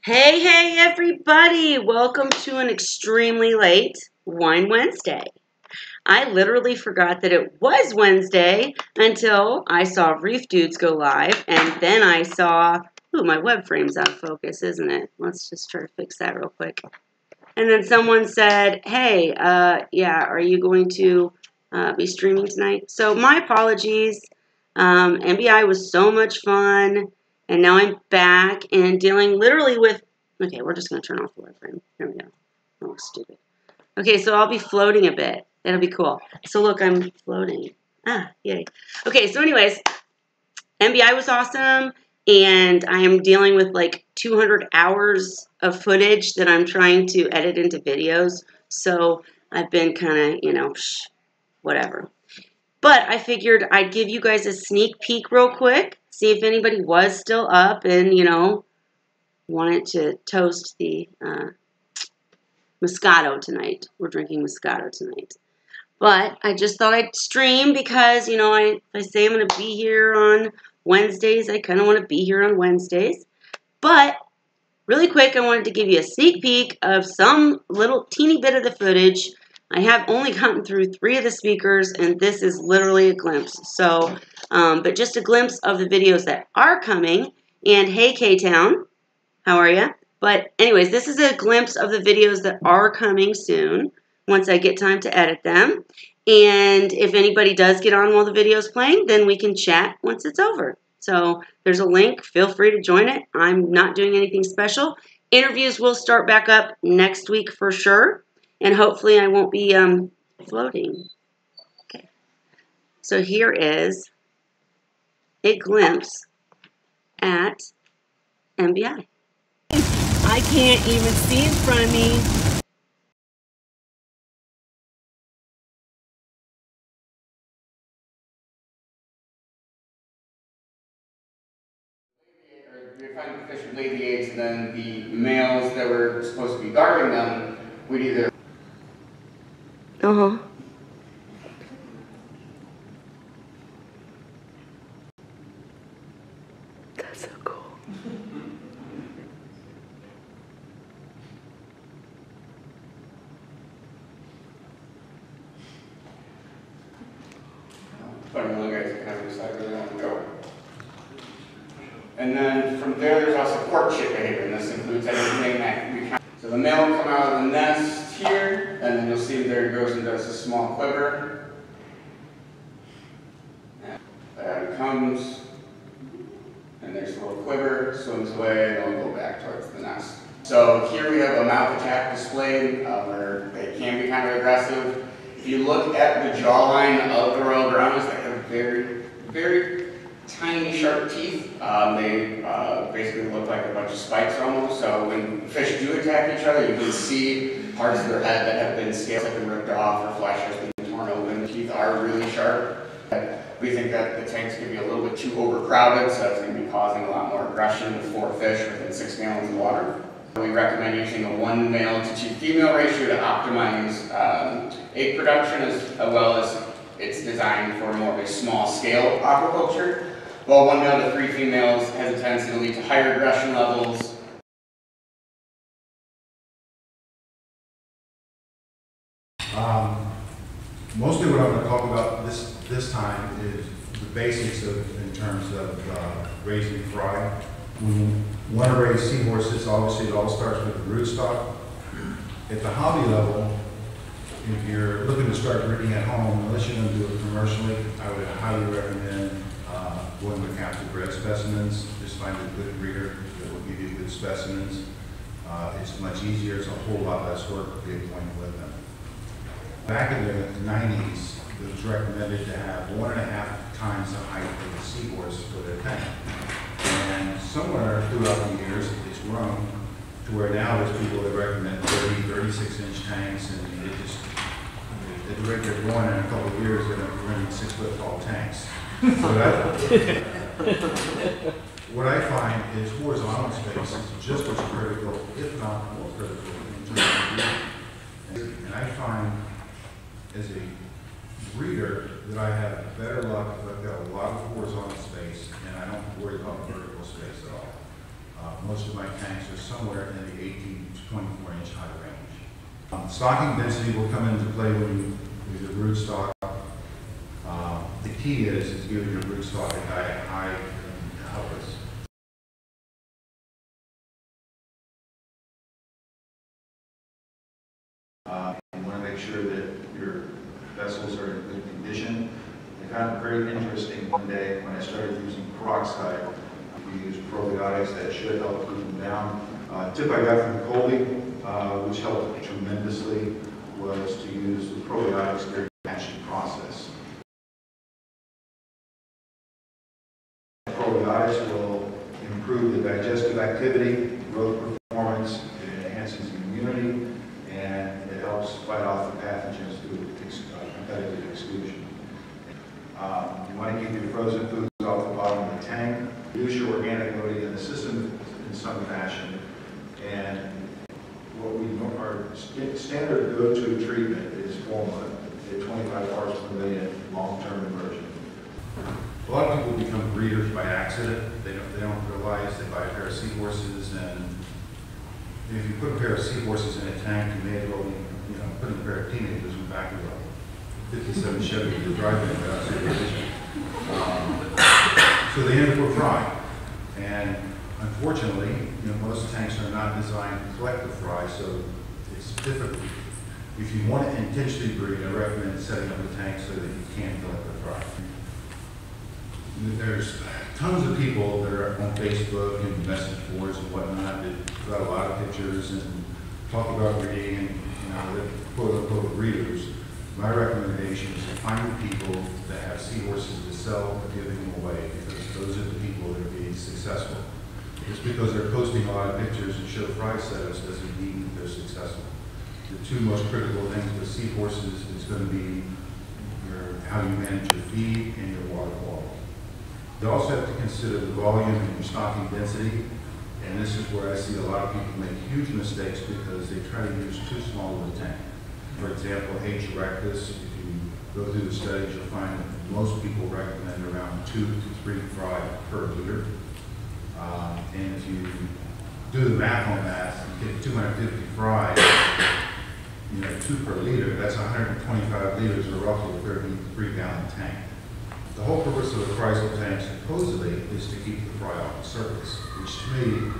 Hey everybody! Welcome to an extremely late Wine Wednesday. I literally forgot that it was Wednesday until I saw Reef Dudes go live, and then I saw, ooh, my web frame's out of focus, isn't it? Let's just try to fix that real quick. And then someone said, hey, yeah, are you going to be streaming tonight? So my apologies. MBI was so much fun. And now I'm back and dealing literally with, okay, we're just going to turn off the web frame. There we go. Oh, stupid. Okay, so I'll be floating a bit. That'll be cool. So look, I'm floating. Ah, yay. Okay, so anyways, MBI was awesome. And I am dealing with like 200 hours of footage that I'm trying to edit into videos. So I've been kind of, you know, whatever. But I figured I'd give you guys a sneak peek real quick, see if anybody was still up and, you know, wanted to toast the Moscato tonight. We're drinking Moscato tonight. But I just thought I'd stream because, you know, if I say I'm going to be here on Wednesdays, I kind of want to be here on Wednesdays. But really quick, I wanted to give you a sneak peek of some little teeny bit of the footage. I have only gotten through 3 of the speakers, and this is literally a glimpse. So, but just a glimpse of the videos that are coming. And hey, K-Town, how are you? But anyways, this is a glimpse of the videos that are coming soon once I get time to edit them. And if anybody does get on while the video's playing, then we can chat once it's over. So there's a link. Feel free to join it. I'm not doing anything special. Interviews will start back up next week for sure. And hopefully I won't be floating. Okay. So here is a glimpse at MBI. I can't even see in front of me. We find the fish would lay the eggs, and then the males that were supposed to be guarding them would either. That's so cool. Funny little guys that kind of decide where they want to go. And then from there, there's also courtship behavior, and this includes everything that we count. So the male will come out of the nest here, and then you'll see there he goes and does a small quiver. And there he comes, and there's a little quiver, swims away, and then we'll go back towards the nest. So here we have a mouth attack displayed, where they can be kind of aggressive. If you look at the jawline of the royal brownies, they have very, very tiny, sharp teeth. They basically look like a bunch of spikes almost. So when fish do attack each other, you can see parts of their head that have been scales have been ripped off, or flesh has been torn open. The teeth are really sharp. We think that the tanks could be a little bit too overcrowded, so that's going to be causing a lot more aggression with 4 fish within 6 gallons of water. We recommend using a 1 male to 2 female ratio to optimize egg production, as well as it's designed for more of a small scale aquaculture. While 1 male to 3 females has a tendency to lead to higher aggression levels. Mostly what I'm going to talk about this time is the basics in terms of raising fry. When you want to raise seahorses, obviously it all starts with the rootstock. At the hobby level, if you're looking to start breeding at home, unless you're going to do it commercially, I would highly recommend going with captive bred specimens. Just find a good breeder that will give you good specimens. It's much easier, it's a whole lot less work to be appointed with them. Back in the 90s, it was recommended to have 1.5 times the height of the seahorse for their tank. And somewhere throughout the years, it's grown to where now there's people that recommend 30, 36-inch tanks, and it just, at the rate they're going, in a couple of years, they're going to be running 6-foot-tall tanks. So what I find is horizontal space is just as critical, if not more critical, in terms of breeding. And I find, as a breeder, that I have better luck if I've got a lot of horizontal space and I don't worry about vertical space at all. most of my tanks are somewhere in the 18 to 24 inch high range. Stocking density will come into play when you use a rootstock. The key is giving your rootstock a high coverage. You want to make sure that your vessels are in good condition. I found it very interesting one day when I started using peroxide. We use probiotics that should help keep them down. A tip I got from Colby, which helped tremendously, was to use the probiotics during the hatching process. Probiotics will improve the digestive activity, growth performance, it enhances immunity, and it helps fight off the pathogens through competitive exclusion. You want to keep your frozen foods off the bottom of the tank, reduce your organic loading in the system in some fashion, and what we know our standard go-to treatment is formula at 25 parts per million long-term immersion. A lot of people become breeders by accident. They don't realize they buy a pair of seahorses, and if you put a pair of seahorses in a tank, you may as well be, putting a pair of teenagers in the back of a 57 Chevy to drive in without supervision. So they end up fry. And unfortunately, most tanks are not designed to collect the fry, so it's difficult. If you want to intentionally breed, I recommend setting up a tank so that you can collect the fry. There's tons of people that are on Facebook and message boards and whatnot that put out a lot of pictures and talk about breeding and they're quote-unquote breeders. My recommendation is to find people that have seahorses to sell or giving them away, because those are the people that are being successful. Just because they're posting a lot of pictures and show fry setups doesn't mean that they're successful. The two most critical things with seahorses is going to be how you manage your feed and your water quality. You also have to consider the volume and your stocking density, and this is where I see a lot of people make huge mistakes because they try to use too small of a tank. For example, H. erectus, if you go through the studies, you'll find that most people recommend around 2 to 3 fry per liter. And if you do the math on that, you get 250 fry, 2 per liter, that's 125 liters, or roughly a 33-gallon tank. The whole purpose of a chrysal tank supposedly is to keep the fry off the surface, which to me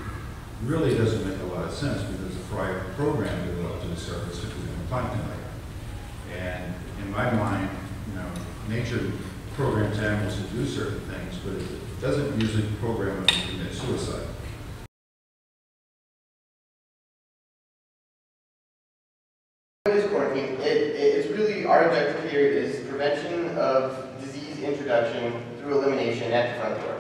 really doesn't make a lot of sense, because the fry are programmed to go up to the surface if we're in a plankton layer. And in my mind, nature programs animals to do certain things, but it doesn't usually program them to commit suicide. What is quarantine? It's really, our objective here is prevention of disease introduction through elimination at the front door.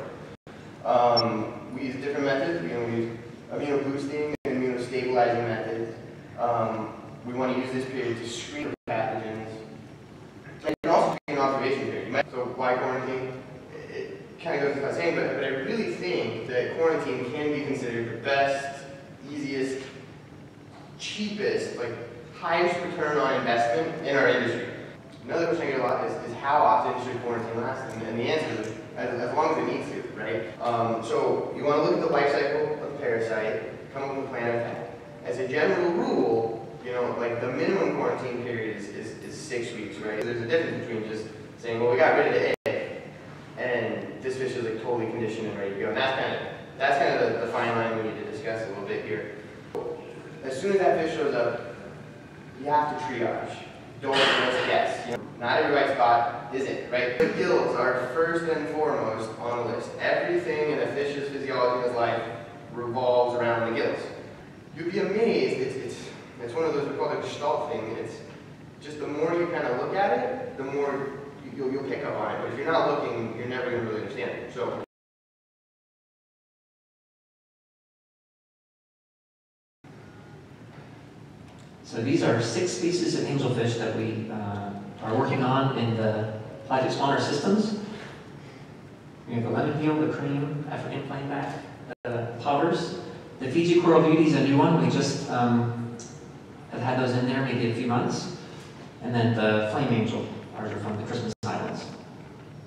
We use different methods. We use immunoboosting and immunostabilizing methods. We want to use this period to screen for pathogens. And you can also take an observation period. So why quarantine? It kind of goes without saying, but I really think that quarantine can be considered the best, easiest, cheapest, highest return on investment in our industry. Another question I get a lot is how often should quarantine last? And the answer is as long as it needs to, right? So you want to look at the life cycle of the parasite, come up with a plan of attack. As a general rule, the minimum quarantine period is 6 weeks, right? There's a difference between just saying, well, we got rid of the egg, and this fish is totally conditioned and ready to go. And that's kind of the fine line we need to discuss a little bit here. As soon as that fish shows up, you have to triage. Don't just guess. Not every white spot is it, right? The gills are first and foremost on the list. Everything in a fish's physiology in his life revolves around the gills. You'd be amazed. It's one of those, we call it a gestalt thing. It's just the more you kind of look at it, the more you'll pick up on it. But if you're not looking, you're never going to really understand it. So these are 6 species of angelfish that we are working on in the pelagic spawner systems. We have the lemon heel, the cream, African plainback, the powders. The Fiji Coral Beauty is a new one. We just have had those in there maybe a few months. And then the flame angel are from the Christmas Islands.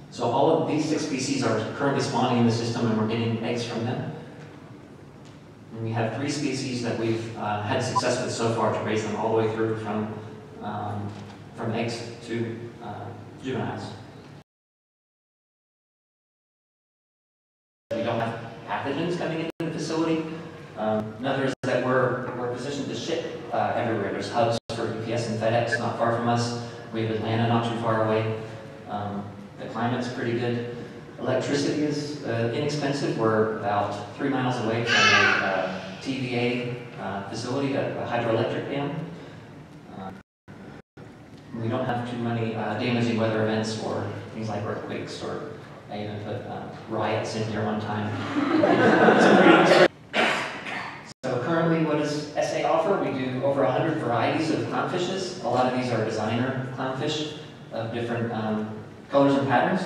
So all of these 6 species are currently spawning in the system, and we're getting eggs from them. And we have 3 species that we've had success with so far to raise them all the way through from eggs to juveniles. We don't have pathogens coming into the facility. Another is that we're positioned to ship everywhere. There's hubs for UPS and FedEx not far from us. We have Atlanta not too far away. The climate's pretty good. Electricity is inexpensive. We're about 3 miles away from a TVA facility, a hydroelectric dam. We don't have too many damaging weather events or things like earthquakes, or I even put riots in here one time. So currently, what does SA offer? We do over 100 varieties of clownfishes. A lot of these are designer clownfish of different colors and patterns.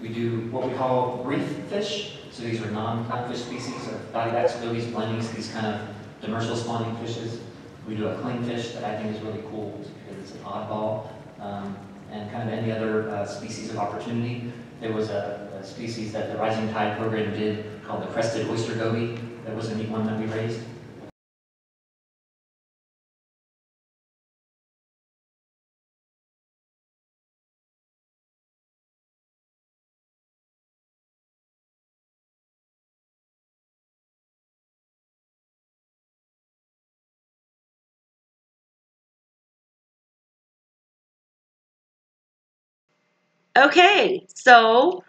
We do what we call reef fish. So these are non-clownfish species of dotty-backs, gobies, blennies, these kind of demersal spawning fishes. We do a clingfish that I think is really cool because it's an oddball, and kind of any other species of opportunity. There was a species that the Rising Tide program did called the crested oyster goby. That was a neat one that we raised. Okay, so,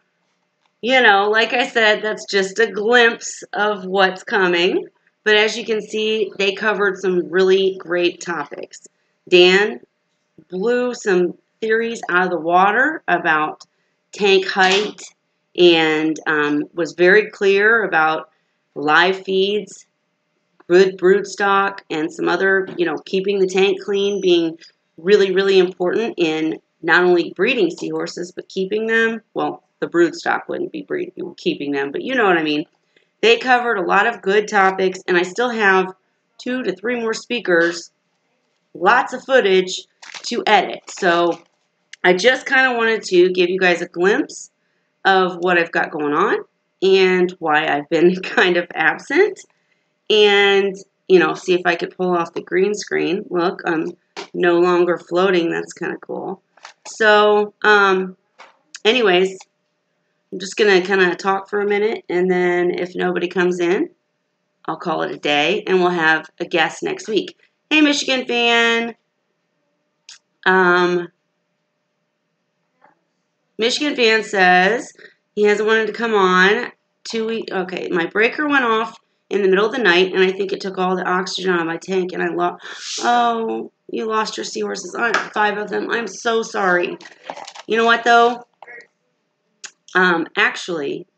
like I said, that's just a glimpse of what's coming. But as you can see, they covered some really great topics. Dan blew some theories out of the water about tank height and was very clear about live feeds, good brood stock, and some other, keeping the tank clean being really, really important in not only breeding seahorses, but keeping them. Well, the brood stock wouldn't be keeping them, but you know what I mean. They covered a lot of good topics, and I still have 2 to 3 more speakers, lots of footage to edit. So I just kind of wanted to give you guys a glimpse of what I've got going on and why I've been kind of absent. And, see if I could pull off the green screen. Look, I'm no longer floating. That's kind of cool. So, anyways, I'm just going to kind of talk for a minute, and then if nobody comes in, I'll call it a day, and we'll have a guest next week. Hey, Michigan fan. Michigan fan says he hasn't wanted to come on 2 weeks. Okay, my breaker went off in the middle of the night, and I think it took all the oxygen out of my tank, and I lost. Oh, you lost your seahorses. 5 of them. I'm so sorry. You know what, though? Actually,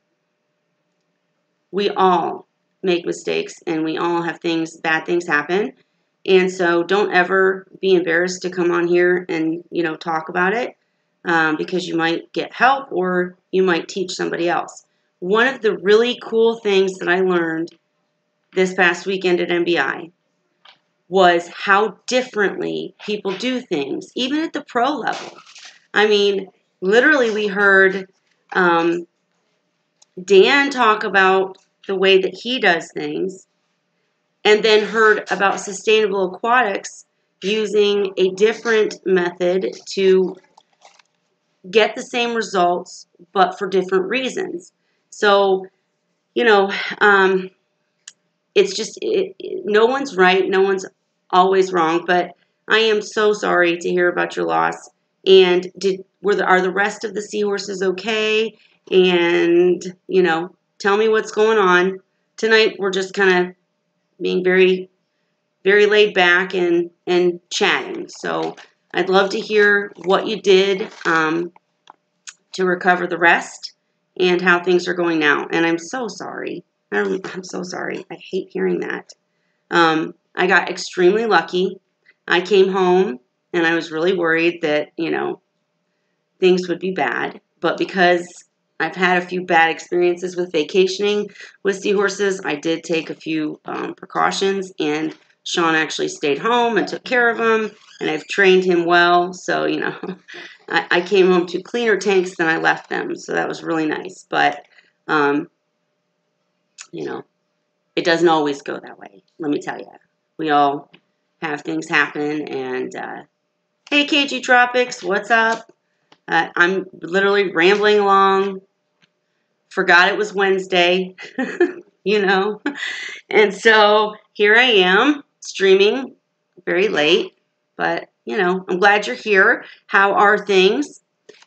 we all make mistakes, and we all have bad things happen. And so don't ever be embarrassed to come on here and, talk about it, because you might get help or you might teach somebody else. One of the really cool things that I learned this past weekend at MBI was how differently people do things, even at the pro level. I mean, literally we heard Dan talk about the way that he does things, and then heard about sustainable aquatics using a different method to get the same results, but for different reasons. So, it's just, no one's right, no one's always wrong, but I am so sorry to hear about your loss. And are the rest of the seahorses okay? And, tell me what's going on. Tonight, we're just kind of being very, very laid back and chatting. So I'd love to hear what you did to recover the rest and how things are going now. And I'm so sorry. I'm so sorry. I hate hearing that. I got extremely lucky. I came home and I was really worried that, things would be bad. But because I've had a few bad experiences with vacationing with seahorses, I did take a few precautions, and Sean actually stayed home and took care of him, and I've trained him well. So, I came home to cleaner tanks than I left them, so that was really nice. But, it doesn't always go that way. Let me tell you. We all have things happen. And hey, KG Tropics, what's up? I'm literally rambling along. Forgot it was Wednesday, you know. And so here I am streaming very late. But, you know, I'm glad you're here. How are things?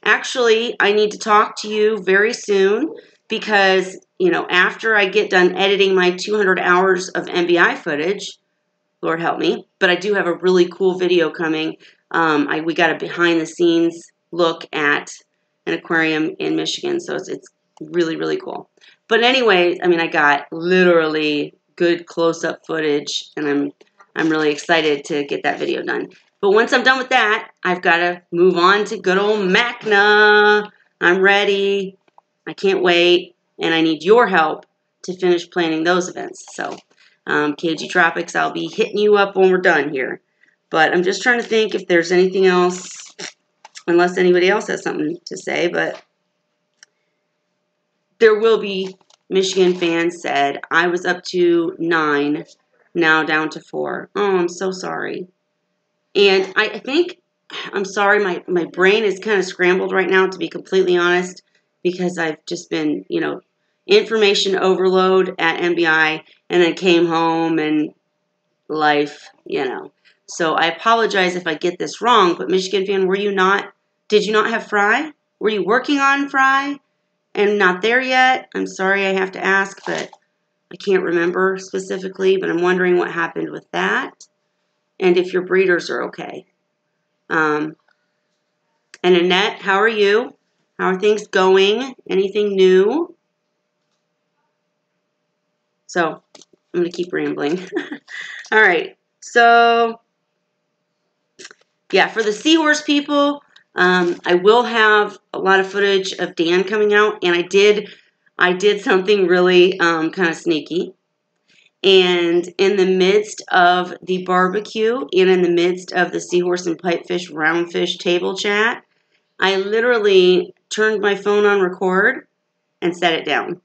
Actually, I need to talk to you very soon because, you know, after I get done editing my 200 hours of MBI footage, Lord help me, but I do have a really cool video coming. We got a behind the scenes look at an aquarium in Michigan, so it's really, really cool. But anyway, I mean, I got literally good close-up footage, and I'm really excited to get that video done. But once I'm done with that, I've got to move on to good old MACNA. I'm ready. I can't wait. And I need your help to finish planning those events. So, KG Tropics, I'll be hitting you up when we're done here. But I'm just trying to think if there's anything else, unless anybody else has something to say. But there will be, Michigan fans said, I was up to 9, now down to 4. Oh, I'm so sorry. And I think, I'm sorry, my brain is kind of scrambled right now, to be completely honest, because I've just been, you know, information overload at MBI, and then came home and life, you know. So I apologize if I get this wrong, but Michigan fan, did you not have fry? Were you working on fry and not there yet? I'm sorry I have to ask, but I can't remember specifically, but I'm wondering what happened with that. And if your breeders are okay. And Annette, how are you? How are things going? Anything new? So, I'm going to keep rambling. All right. So, yeah, for the Seahorse people, I will have a lot of footage of Dan coming out. And I did something really kind of sneaky. And in the midst of the barbecue and in the midst of the Seahorse and Pipefish Roundfish table chat, I literally turned my phone on record and set it down.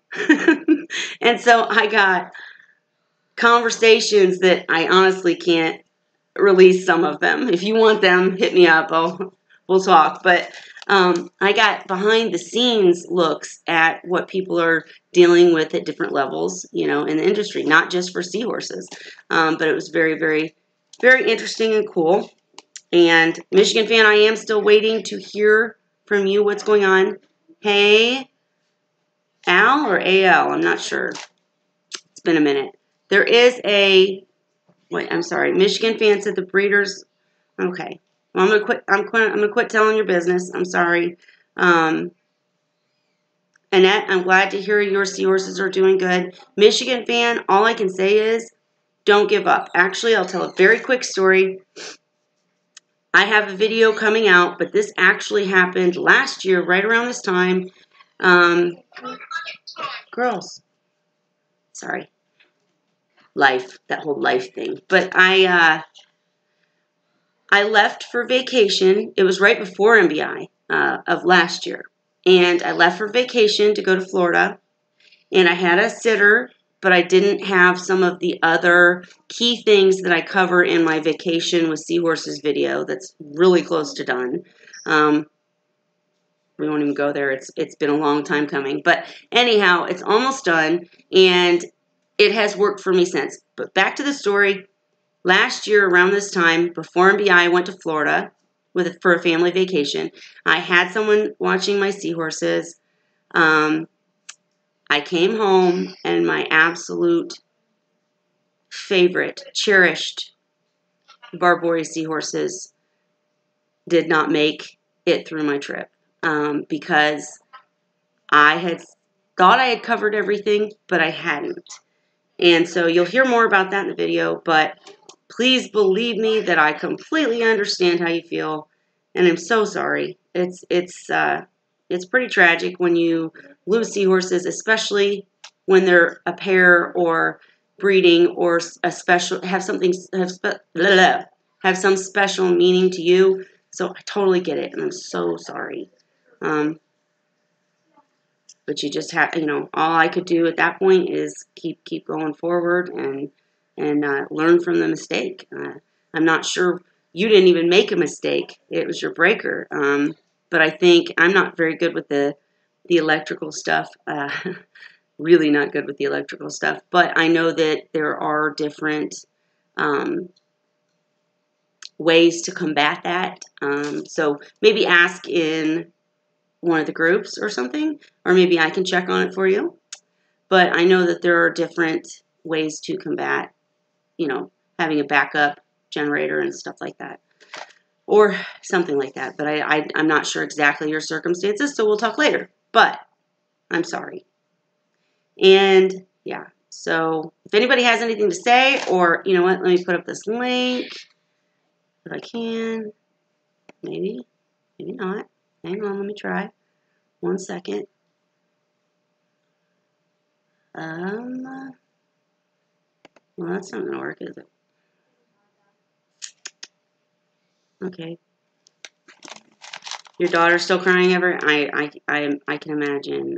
And so I got conversations that I honestly can't release some of them. If you want them, hit me up. We'll talk. But I got behind the scenes looks at what people are dealing with at different levels, you know, in the industry, not just for seahorses. But it was very, very, very interesting and cool. And Michigan fan, I am still waiting to hear from you what's going on. Hey, Al or AL? I'm not sure. It's been a minute. There is I'm sorry. Michigan fan said the breeders. Okay. Well, I'm gonna quit. I'm gonna quit telling your business. I'm sorry. Annette, I'm glad to hear your seahorses are doing good. Michigan fan, all I can say is don't give up. Actually, I'll tell a very quick story. I have a video coming out, but this actually happened last year, right around this time. Girls, sorry, that whole life thing. But I left for vacation. It was right before MBI of last year, and I left for vacation to go to Florida. And I had a sitter, but I didn't have some of the other key things that I cover in my Vacation with Seahorses video that's really close to done. We won't even go there. It's been a long time coming. But anyhow, it's almost done, and it has worked for me since. But back to the story. Last year, around this time, before MBI, I went to Florida for a family vacation. I had someone watching my seahorses. I came home, and my absolute favorite, cherished Barboria seahorses did not make it through my trip because I had thought I had covered everything, but I hadn't. And so you'll hear more about that in the video, but please believe me that I completely understand how you feel, and I'm so sorry. It's pretty tragic when you lose seahorses, especially when they're a pair or breeding or a special have some special meaning to you. So I totally get it, and I'm so sorry. But But you just have, all I could do at that point is keep going forward and learn from the mistake. I'm not sure you didn't even make a mistake. It was your breaker. But I think I'm not very good with the electrical stuff. Really not good with the electrical stuff. But I know that there are different ways to combat that. So maybe ask in one of the groups or something, or maybe I can check on it for you. But I know that there are different ways to combat, having a backup generator and stuff like that, or something like that. But I'm not sure exactly your circumstances, so we'll talk later. But I'm sorry. And yeah, so if anybody has anything to say, or you know what, let me put up this link if I can. Maybe not. Hang on, let me try. 1 second. Well, that's not gonna work, is it? Okay. Your daughter's still crying ever? I can imagine.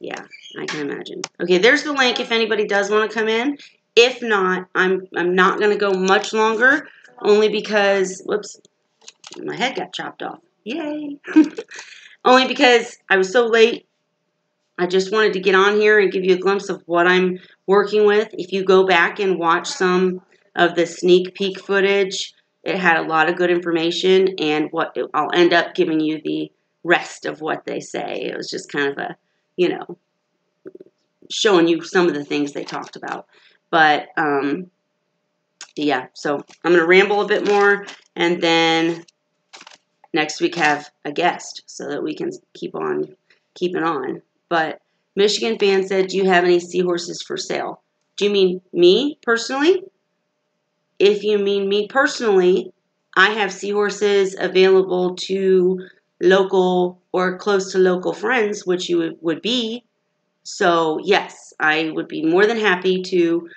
Yeah, I can imagine. Okay, there's the link if anybody does want to come in. If not, I'm not gonna go much longer, only because whoops, my head got chopped off. Yay! Only because I was so late. I just wanted to get on here and give you a glimpse of what I'm working with. If you go back and watch some of the sneak peek footage, it had a lot of good information, and I'll end up giving you the rest of what they say. It was just kind of a, showing you some of the things they talked about. But, yeah, so I'm going to ramble a bit more, and then next week have a guest so that we can keep on keeping on. But Michigan fan said, do you have any seahorses for sale? Do you mean me personally? If you mean me personally, I have seahorses available to local or close to local friends, which you would be. So yes, I would be more than happy to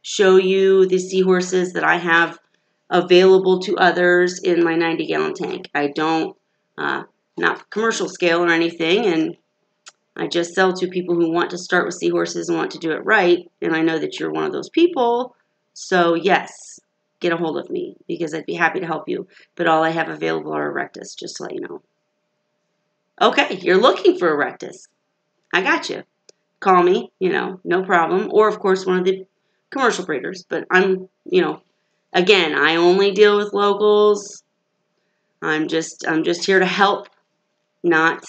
show you the seahorses that I have available to others in my 90-gallon tank. I don't, not commercial scale or anything, and I just sell to people who want to start with seahorses and want to do it right, and I know that you're one of those people, so yes, get a hold of me, because I'd be happy to help you, but all I have available are erectus, just to let you know. Okay, you're looking for erectus. I got you. Call me, no problem, or of course one of the commercial breeders, but I'm, again, I only deal with locals. I'm just here to help, not,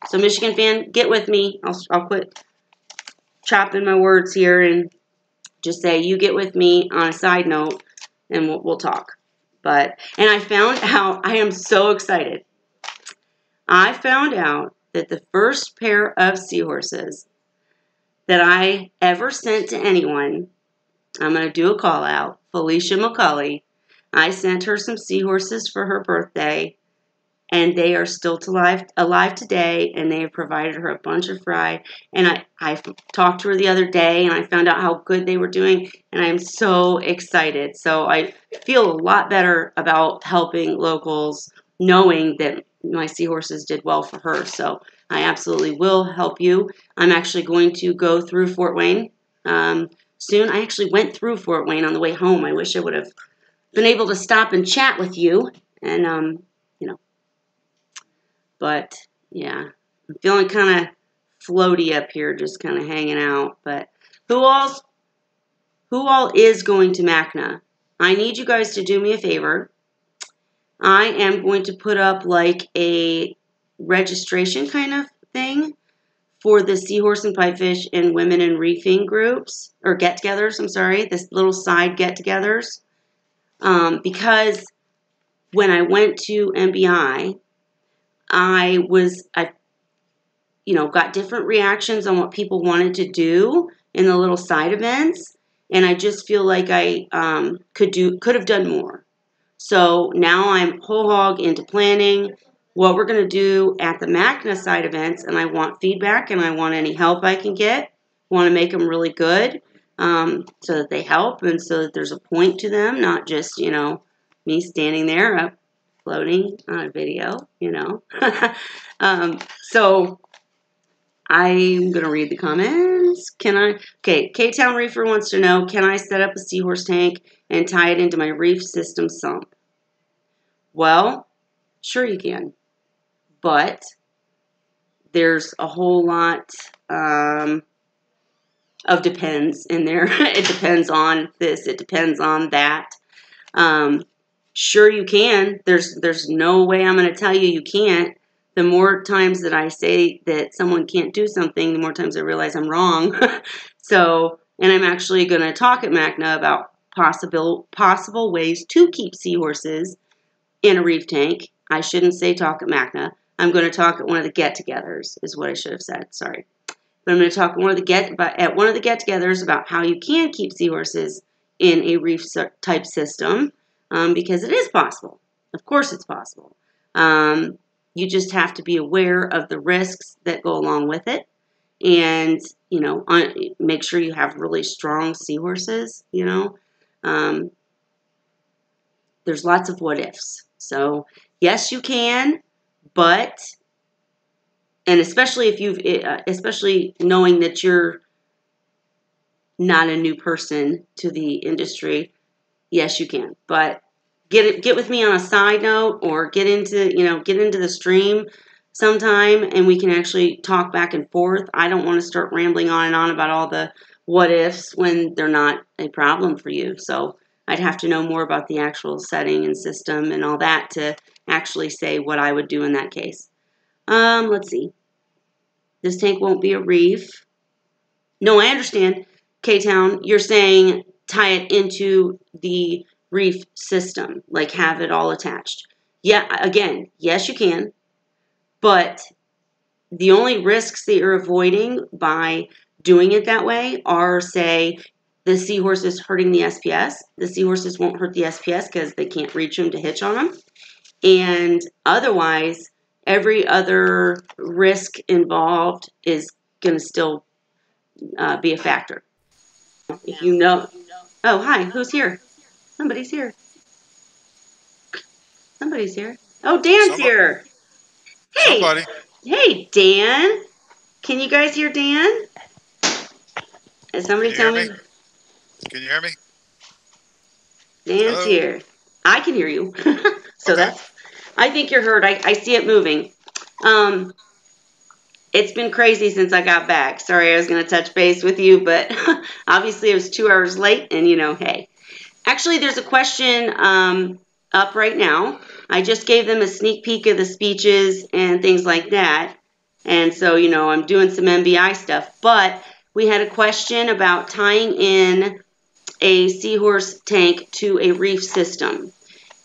So Michigan fan, get with me. I'll quit chopping my words here and just say you get with me on a side note, and we'll talk. And I found out, I am so excited. I found out that the first pair of seahorses that I ever sent to anyone, I'm going to do a call out, Felicia McCulley. I sent her some seahorses for her birthday, and they are still alive today, and they have provided her a bunch of fry. And I talked to her the other day, and I found out how good they were doing, and I'm so excited. So I feel a lot better about helping locals, knowing that my seahorses did well for her. So I absolutely will help you. I'm actually going to go through Fort Wayne soon. I actually went through Fort Wayne on the way home. I wish I would have been able to stop and chat with you, and but yeah, I'm feeling kind of floaty up here, just kind of hanging out. But who all is going to MACNA? I need you guys to do me a favor. I am going to put up like a registration kind of thing for the Seahorse and Pipefish and Women in Reefing groups, or get-togethers, I'm sorry, this little side get-togethers. Because when I went to MBI, I got different reactions on what people wanted to do in the little side events, and I just feel like I could have done more. So now I'm whole hog into planning what we're going to do at the MACNA side events, and I want feedback, and I want any help I can get. Want to make them really good, so that they help, and so that there's a point to them, not just me standing there floating on a video, you know. So I'm going to read the comments. Okay, K-Town Reefer wants to know, can I set up a Seahorse tank and tie it into my reef system sump? Well, sure you can, but there's a whole lot of depends in there. It depends on this, it depends on that. Sure you can. There's no way I'm going to tell you you can't. The more times that I say that someone can't do something, the more times I realize I'm wrong. So, and I'm actually going to talk at MACNA about possible ways to keep seahorses in a reef tank. I shouldn't say talk at MACNA. I'm going to talk at one of the get-togethers, is what I should have said. Sorry. But I'm going to talk at one of the get-togethers about how you can keep seahorses in a reef-type system, because it is possible. Of course it's possible. You just have to be aware of the risks that go along with it, and, you know, make sure you have really strong seahorses, you know. There's lots of what ifs. So, yes, you can, but, and especially if especially knowing that you're not a new person to the industry, yes, you can. But get with me on a side note, or get into the stream sometime, and we can actually talk back and forth. I don't want to start rambling on and on about all the what ifs when they're not a problem for you. So I'd have to know more about the actual setting and system and all that to actually say what I would do in that case. Let's see. This tank won't be a reef. No, I understand. K-Town, you're saying tie it into the reef system, like have it all attached. Yeah, again, yes, you can. But the only risks that you're avoiding by doing it that way are, say, the seahorse is hurting the SPS. The seahorses won't hurt the SPS because they can't reach them to hitch on them. And otherwise, every other risk involved is going to still be a factor. If you know, oh, hi, who's here? Somebody's here. Somebody's here. Oh, Dan's here. Hey, Somebody, hey, Dan. Can you guys hear Dan? Is can somebody you tell hear me? me Can you hear me? Dan's Hello? here? I can hear you. So Okay. I think you're heard. I see it moving. It's been crazy since I got back. Sorry, I was going to touch base with you, but obviously it was 2 hours late, and hey. Actually, there's a question up right now. I just gave them a sneak peek of the speeches and things like that. And so, I'm doing some MBI stuff. But we had a question about tying in a seahorse tank to a reef system.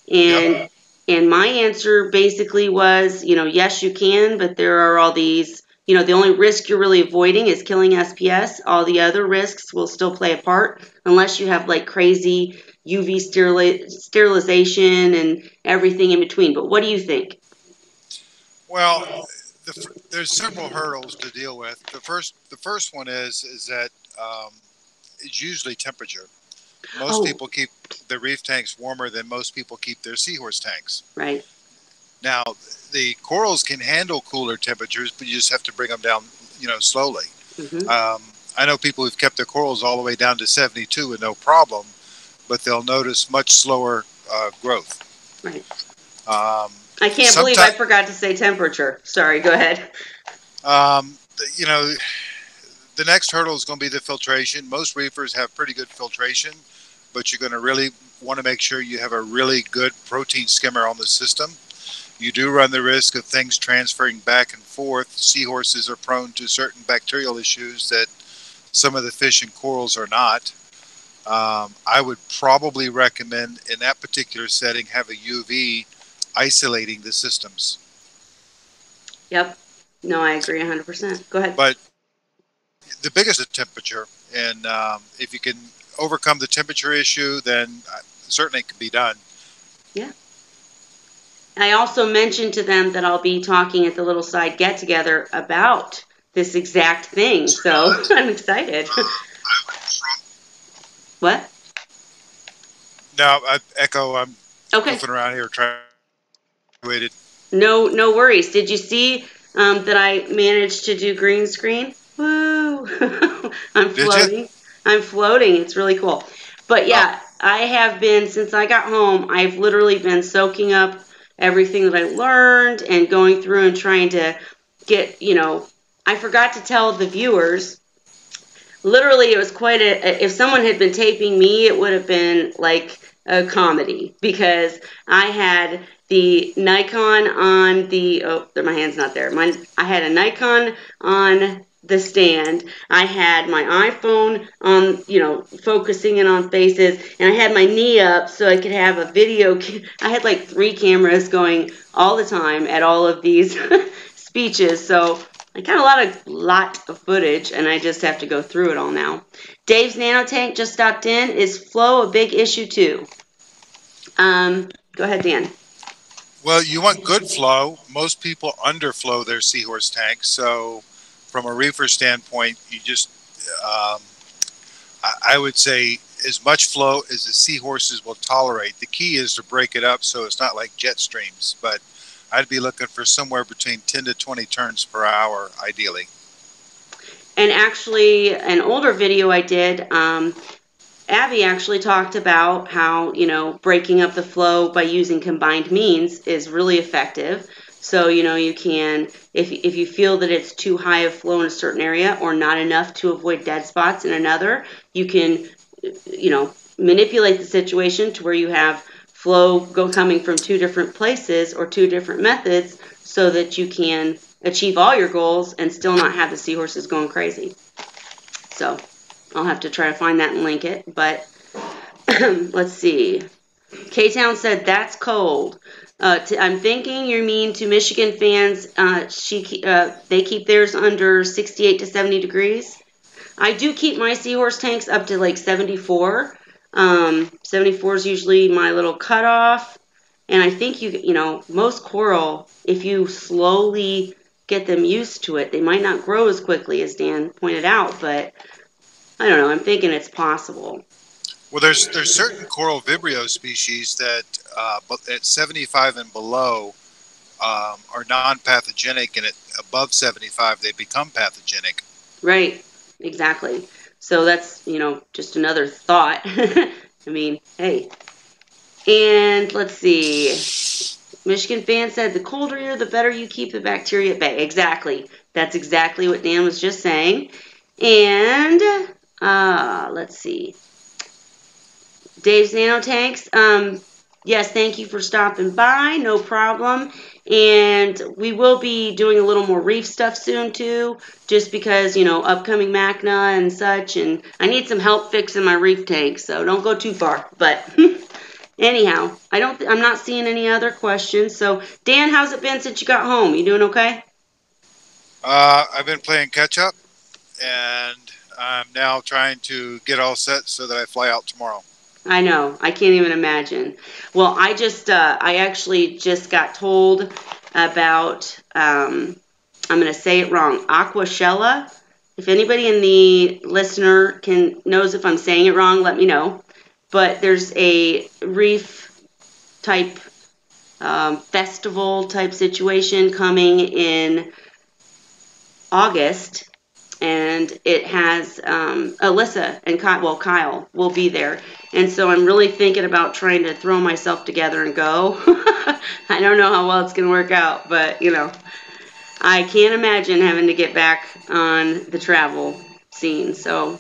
Yep. And my answer basically was, yes, you can, but there are all these, the only risk you're really avoiding is killing SPS. All the other risks will still play a part unless you have like crazy UV sterilization and everything in between. But what do you think? Well, there's several hurdles to deal with. The first one is that it's usually temperature. Most Oh, people keep the reef tanks warmer than most people keep their seahorse tanks. right. Now, the corals can handle cooler temperatures, but you just have to bring them down, slowly. Mm-hmm. I know people who've kept their corals all the way down to 72 with no problem, but they'll notice much slower growth. Right. Um, I can't believe I forgot to say temperature. Sorry, go ahead. The next hurdle is going to be the filtration. Most reefers have pretty good filtration, but you're going to really want to make sure you have a really good protein skimmer on the system. You do run the risk of things transferring back and forth. Seahorses are prone to certain bacterial issues that some of the fish and corals are not. I would probably recommend in that particular setting have a UV isolating the systems. Yep. No, I agree 100%. Go ahead. But the biggest is temperature, and if you can overcome the temperature issue, then certainly it can be done. Yeah. I also mentioned to them that I'll be talking at the little side get-together about this exact thing, so I'm excited. What? Now, Echo, I'm Okay. goofing around here trying Waited. No worries. Did you see that I managed to do green screen? Woo! I'm Did you? floating. I'm floating. It's really cool. But Oh, yeah, I have been, since I got home, I've literally been soaking up everything that I learned and going through and trying to get, I forgot to tell the viewers. Literally, it was quite if someone had been taping me, it would have been like a comedy, because I had the Nikon on the, oh, my hand's not there. I had a Nikon on the stand. I had my iPhone on, focusing in on faces, and I had my knee up so I could have a video. I had like 3 cameras going all the time at all of these speeches. So I got a lot of footage, and I just have to go through it all now. Dave's Nanotank just stopped in. Is flow a big issue too? Go ahead, Dan. well, you want good flow. Most people underflow their Seahorse tanks. So, from a reefer standpoint, you just, um, I would say, as much flow as the Seahorses will tolerate. The key is to break it up so it's not like jet streams. But I'd be looking for somewhere between 10 to 20 turns per hour, ideally. And actually, an older video I did, Abby actually talked about how, breaking up the flow by using combined means is really effective. So, you can, if you feel that it's too high of flow in a certain area or not enough to avoid dead spots in another, you can, manipulate the situation to where you have flow coming from 2 different places or 2 different methods, so that you can achieve all your goals and still not have the seahorses going crazy. So I'll have to try to find that and link it. But let's see. K-Town said, that's cold. I'm thinking you mean to Michigan fans, they keep theirs under 68 to 70 degrees. I do keep my Seahorse tanks up to like 74. 74 is usually my little cutoff. And I think most coral, if you slowly get them used to it, they might not grow as quickly as Dan pointed out, but I don't know. I'm thinking it's possible. Well, there's certain coral vibrio species that at 75 and below are non-pathogenic, and at above 75 they become pathogenic. Right. Exactly. So that's, just another thought. I mean, hey. And let's see. Michigan fan said, the colder you're, the better you keep the bacteria at bay. Exactly. That's exactly what Dan was just saying. And let's see. Dave's Nanotanks. Yes, thank you for stopping by. No problem. And we will be doing a little more reef stuff soon too, just because, upcoming MACNA and such, and I need some help fixing my reef tank, so don't go too far. But anyhow, I'm not seeing any other questions. So Dan, how's it been since you got home? You doing okay? I've been playing catch up, and I'm now trying to get all set so that I fly out tomorrow. I know. I can't even imagine. Well, I actually just got told about, I'm going to say it wrong, Aquashella. If anybody in the listener knows if I'm saying it wrong, let me know. But there's a reef type festival type situation coming in August, and it has Alyssa and Kyle will be there. And so I'm really thinking about trying to throw myself together and go. I don't know how well it's going to work out, but, I can't imagine having to get back on the travel scene. So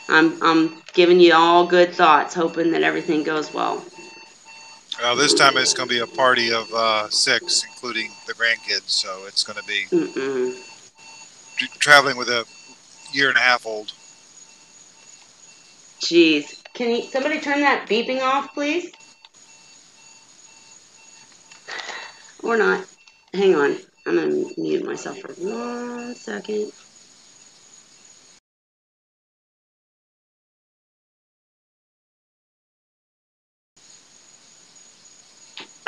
I'm giving you all good thoughts, hoping that everything goes well. This time it's going to be a party of 6, including the grandkids. So it's going to be traveling with a 1.5-year-old. Jeez. Can somebody turn that beeping off, please? Or not. Hang on. I'm going to mute myself for 1 second.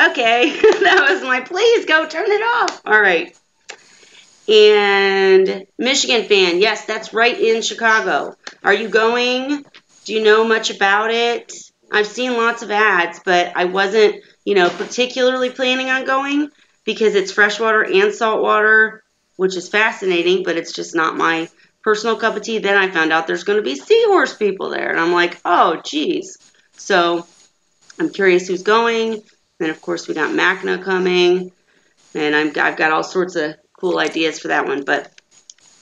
Okay. That was my please go turn it off. All right. And Michigan fan. Yes, that's right in Chicago. Are you going? Do you know much about it? I've seen lots of ads, but I wasn't, you know, particularly planning on going because it's freshwater and saltwater, which is fascinating, but it's just not my personal cup of tea. Then I found out there's going to be Seahorse people there, and I'm like, oh, geez. So I'm curious who's going. Then, of course, we got Macna coming, and I've got all sorts of cool ideas for that one. But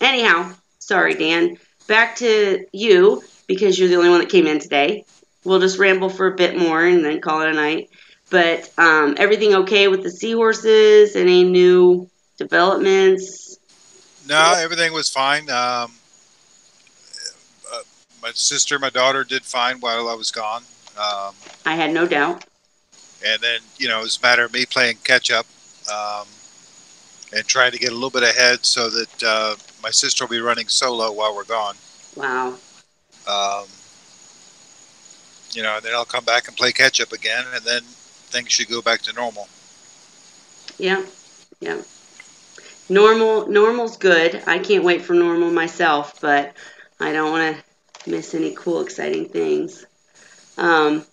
anyhow, sorry, Dan. Back to you, because you're the only one that came in today. We'll just ramble for a bit more and then call it a night. But everything okay with the Seahorses? Any new developments? No, everything was fine. My sister, my daughter did fine while I was gone. I had no doubt. And then, you know, it was a matter of me playing catch up and trying to get a little bit ahead so that my sister will be running solo while we're gone. Wow. You know, and then I'll come back and play catch up again, and then things should go back to normal. Yeah, yeah. Normal's good. I can't wait for normal myself, but I don't want to miss any cool, exciting things. I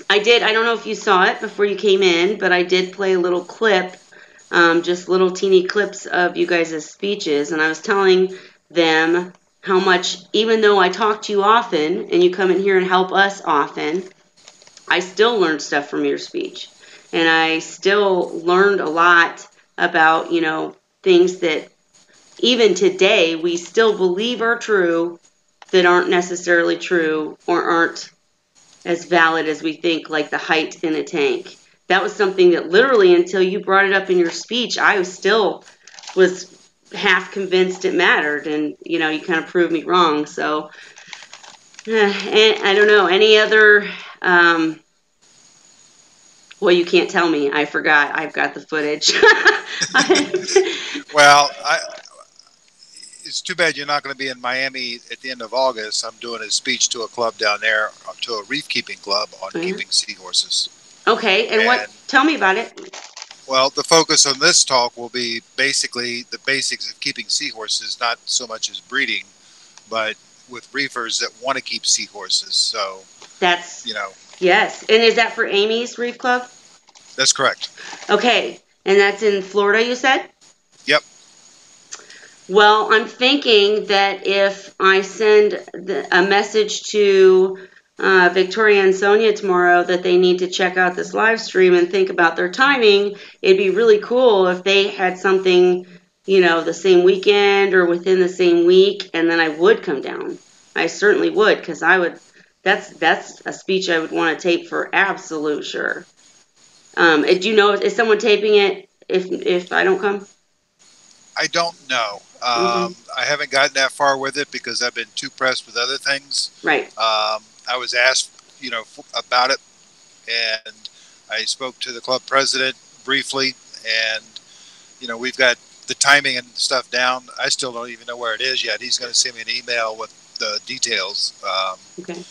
don't know if you saw it before you came in, but I did play a little clip, just little teeny clips of you guys' speeches, and I was telling them how much, even though I talk to you often, and you come in here and help us often, I still learned stuff from your speech. And I still learned a lot about, you know, things that even today we still believe are true that aren't necessarily true or aren't as valid as we think, like the height in a tank. That was something that literally until you brought it up in your speech, I still was half convinced it mattered. And, you know, you kind of proved me wrong. So, and I don't know, any other... well, you can't tell me. I forgot. I've got the footage. Well, it's too bad you're not going to be in Miami at the end of August. I'm doing a speech to a club down there, to a reef keeping club on keeping seahorses. Okay, and what? Tell me about it. Well, the focus on this talk will be basically the basics of keeping seahorses, not so much as breeding, but with reefers that want to keep seahorses. So that's, you know. Yes, and is that for Amy's Reef Club? That's correct. Okay, and that's in Florida, you said? Yep. Well, I'm thinking that if I send a message to Victoria and Sonia tomorrow that they need to check out this live stream and think about their timing, it'd be really cool if they had something, you know, the same weekend or within the same week, and then I would come down. I certainly would, because I would. That's a speech I would want to tape for absolute sure. Do you know, is someone taping it if I don't come? I don't know. I haven't gotten that far with it because I've been too pressed with other things. Right. I was asked, you know, about it, and I spoke to the club president briefly, and you know, we've got the timing and stuff down. I still don't even know where it is yet. He's going to send me an email with the details. Okay.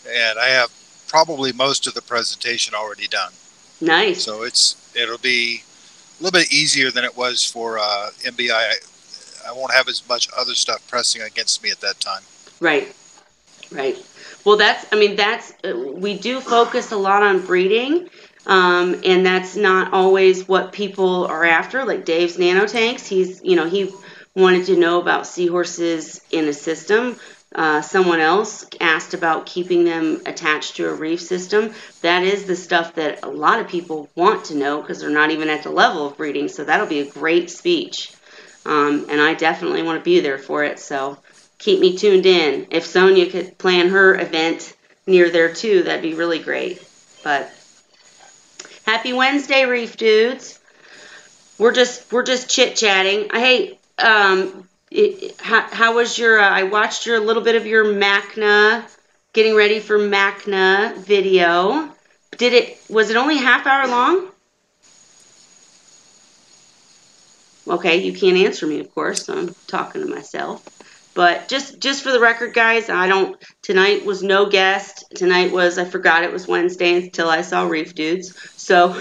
And I have probably most of the presentation already done. Nice. So it'll be a little bit easier than it was for MBI. I won't have as much other stuff pressing against me at that time. Right. Right. Well, we do focus a lot on breeding, and that's not always what people are after. Like Dave's nanotanks, he wanted to know about seahorses in a system. Someone else asked about keeping them attached to a reef system. That is the stuff that a lot of people want to know because they're not even at the level of breeding. So that'll be a great speech. And I definitely want to be there for it. So keep me tuned in. If Sonia could plan her event near there too, that'd be really great. But happy Wednesday, Reef Dudes. We're just chit-chatting. Hey, how was your, I watched a little bit of your MACNA, getting ready for MACNA video. Was it only half hour long? Okay, you can't answer me, of course, so I'm talking to myself. But just for the record, guys, tonight was no guest. Tonight was, I forgot it was Wednesday until I saw Reef Dudes. So,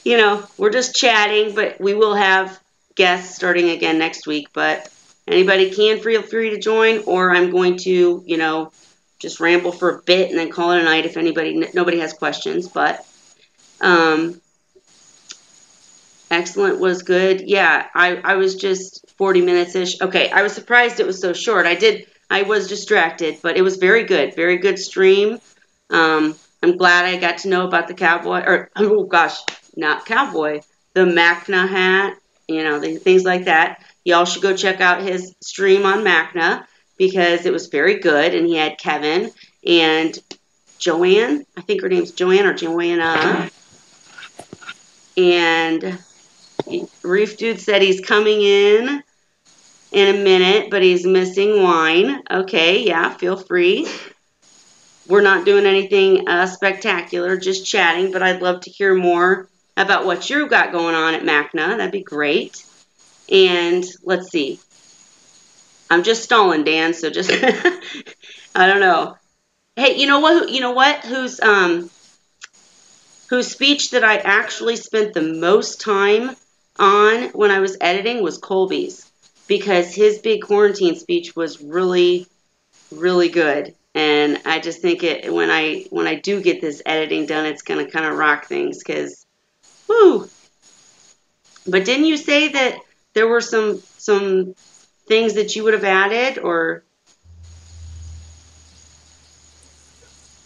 you know, we're just chatting, but we will have guests starting again next week. But anybody can feel free to join, or I'm going to, you know, just ramble for a bit and then call it a night if nobody has questions. But excellent was good. Yeah, I was just 40 minutes-ish. Okay, I was surprised it was so short. I was distracted, but it was very good. Very good stream. I'm glad I got to know about the cowboy, or, oh gosh, not cowboy, the Macna hat, things like that. Y'all should go check out his stream on Macna because it was very good, and he had Kevin and Joanne. I think her name's Joanne or Joanna. And Reef Dude said he's coming in a minute, but he's missing wine. Okay, yeah, feel free. We're not doing anything spectacular, just chatting, but I'd love to hear more about what you've got going on at Macna. That'd be great. And let's see. I'm just stalling, Dan, so just I don't know. Hey, you know what? Whose speech that I actually spent the most time on when I was editing was Colby's, because his big quarantine speech was really, really good. And I just think when I do get this editing done, it's going to kind of rock things, because, whoo. But didn't you say that there were some things that you would have added, or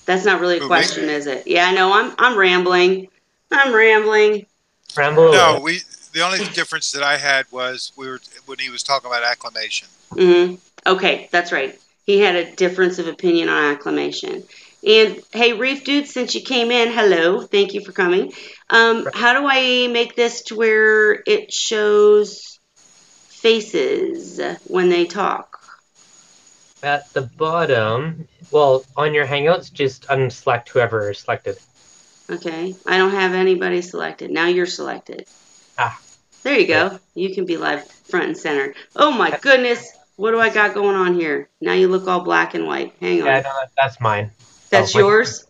that's not really a question, is it? Yeah, I know. I'm rambling. Rambo. No, the only difference that I had was when he was talking about acclimation. Mm-hmm. Okay, that's right. He had a difference of opinion on acclimation. And hey, Reef Dude, since you came in, hello, thank you for coming. How do I make this to where it shows faces when they talk? At the bottom, well, on your Hangouts, just unselect whoever is selected. Okay, I don't have anybody selected. Now you're selected. Ah. There you go. You can be live front and center. Oh my goodness. What do I got going on here? Now you look all black and white. Hang on. Yeah, no, that's mine. That's yours?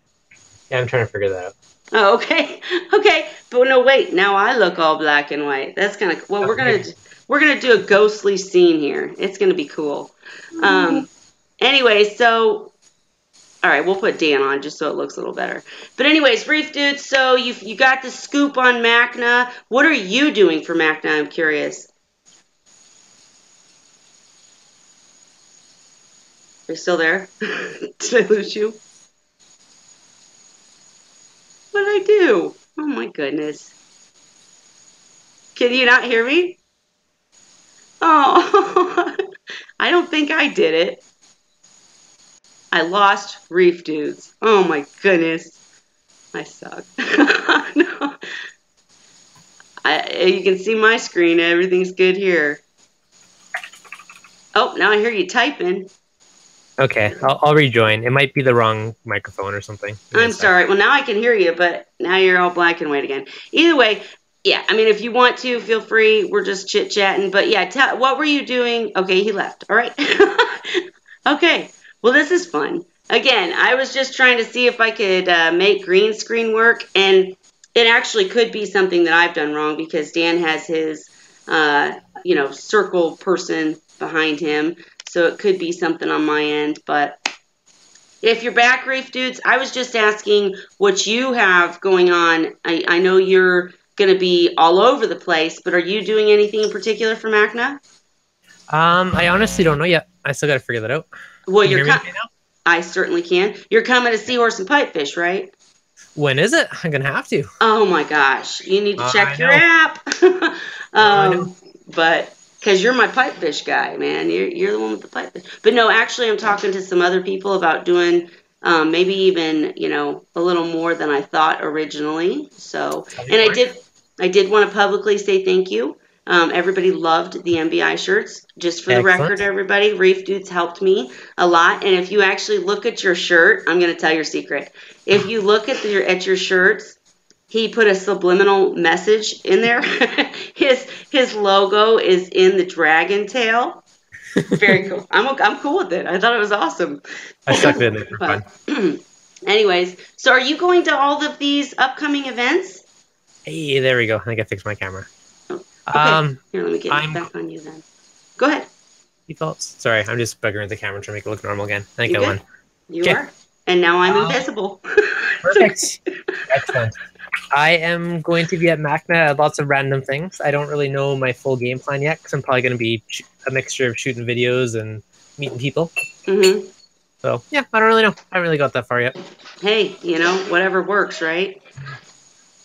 Yeah, I'm trying to figure that out. Oh, okay. Okay. But no, wait. Now I look all black and white. That's kind of, well, we're going to do a ghostly scene here. It's going to be cool. Anyway, so, all right, we'll put Dan on just so it looks a little better. But anyways, Reef Dude, so you got the scoop on Macna. What are you doing for Macna? I'm curious. Are you still there? Did I lose you? What did I do? Oh my goodness. Can you not hear me? Oh, I don't think I did it. I lost Reef Dudes. Oh my goodness. I suck. No. You can see my screen. Everything's good here. Oh, now I hear you typing. Okay, I'll rejoin. It might be the wrong microphone or something. I'm sorry. Well, now I can hear you, but now you're all black and white again. Either way, yeah, I mean, if you want to, feel free. We're just chit-chatting. But yeah, what were you doing? Okay, he left. All right. Okay. Well, this is fun. Again, I was just trying to see if I could make green screen work, and it actually could be something that I've done wrong because Dan has his, circle person behind him, so it could be something on my end. But if you're back, Reef Dudes, I was just asking what you have going on. I know you're going to be all over the place, but are you doing anything in particular for Macna? I honestly don't know yet. I still got to figure that out. Well, I certainly can. You're coming to Seahorse and Pipefish, right? When is it? I'm gonna have to. Oh my gosh, you need to check your app. But because you're my pipefish guy, man, you're the one with the pipefish. But no, actually, I'm talking to some other people about doing maybe even a little more than I thought originally. So, and I did want to publicly say thank you. Everybody loved the MBI shirts. Just for the record, everybody, Reef Dudes helped me a lot. And if you actually look at your shirt, I'm going to tell your secret. If you look at your shirts, he put a subliminal message in there. His logo is in the dragon tail. Very cool. I'm cool with it. I thought it was awesome. I stuck it in there for fun. Anyways, so are you going to all of these upcoming events? Hey, there we go. I think I fixed my camera. Okay. Here, let me get back on you then. Go ahead. Defaults. Sorry, I'm just buggering the camera trying to make it look normal again. I think I won. You Okay. are. And now I'm invisible. Perfect. Excellent. I am going to be at MACNA at lots of random things. I don't really know my full game plan yet because I'm probably going to be a mixture of shooting videos and meeting people. Mm-hmm. So, yeah, I don't really know. I haven't really got that far yet. Hey, whatever works, right?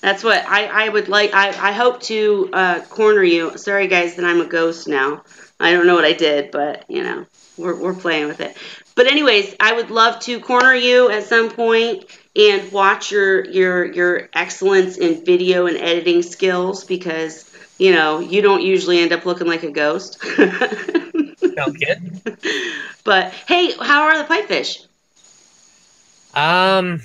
That's what I would like. I hope to corner you. Sorry, guys, that I'm a ghost now. I don't know what I did, but, we're playing with it. But anyways, I would love to corner you at some point and watch your excellence in video and editing skills because, you don't usually end up looking like a ghost. Sounds good. But, hey, how are the pipefish? I'll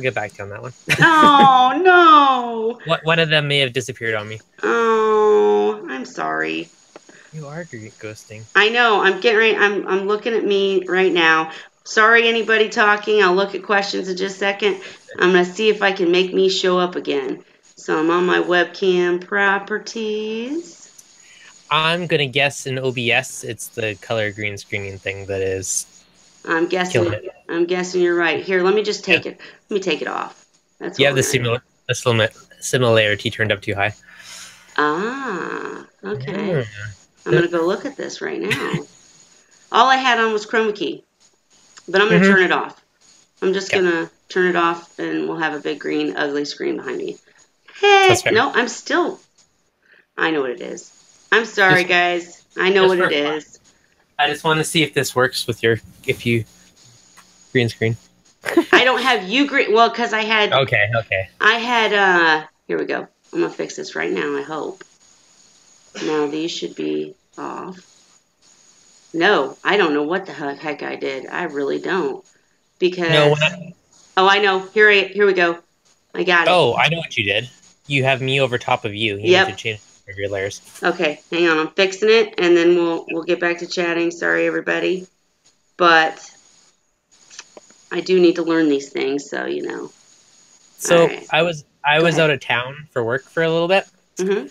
get back to you on that one. Oh, no. One of them may have disappeared on me. Oh, I'm sorry. You are ghosting. I know. I'm getting ready. I'm looking at me right now. Sorry, anybody talking. I'll look at questions in just a second. I'm going to see if I can make me show up again. So I'm on my webcam properties. I'm going to guess in OBS it's the color green screening thing that is I'm guessing. killing it. I'm guessing you're right. Here, let me just take it. Let me take it off. That's You what have the similarity turned up too high. Ah, okay. Mm. I'm going to go look at this right now. All I had on was chroma key, but I'm going to turn it off. I'm just going to turn it off and we'll have a big green ugly screen behind me. Hey, no, I'm still. I know what it is. I'm sorry, guys. I know what it is. I just want to see if this works with if you green screen. I don't have you green. Well, because I had. Okay. I had. Here we go. I'm gonna fix this right now. I hope. Now these should be off. No, I don't know what the heck I did. I really don't. Because. No, oh, I know. Here we go. I got it. Oh, I know what you did. You have me over top of you. You need to change your layers. Okay, hang on. I'm fixing it, and then we'll get back to chatting. Sorry, everybody, but I do need to learn these things, so So right. I was out of town for work for a little bit, and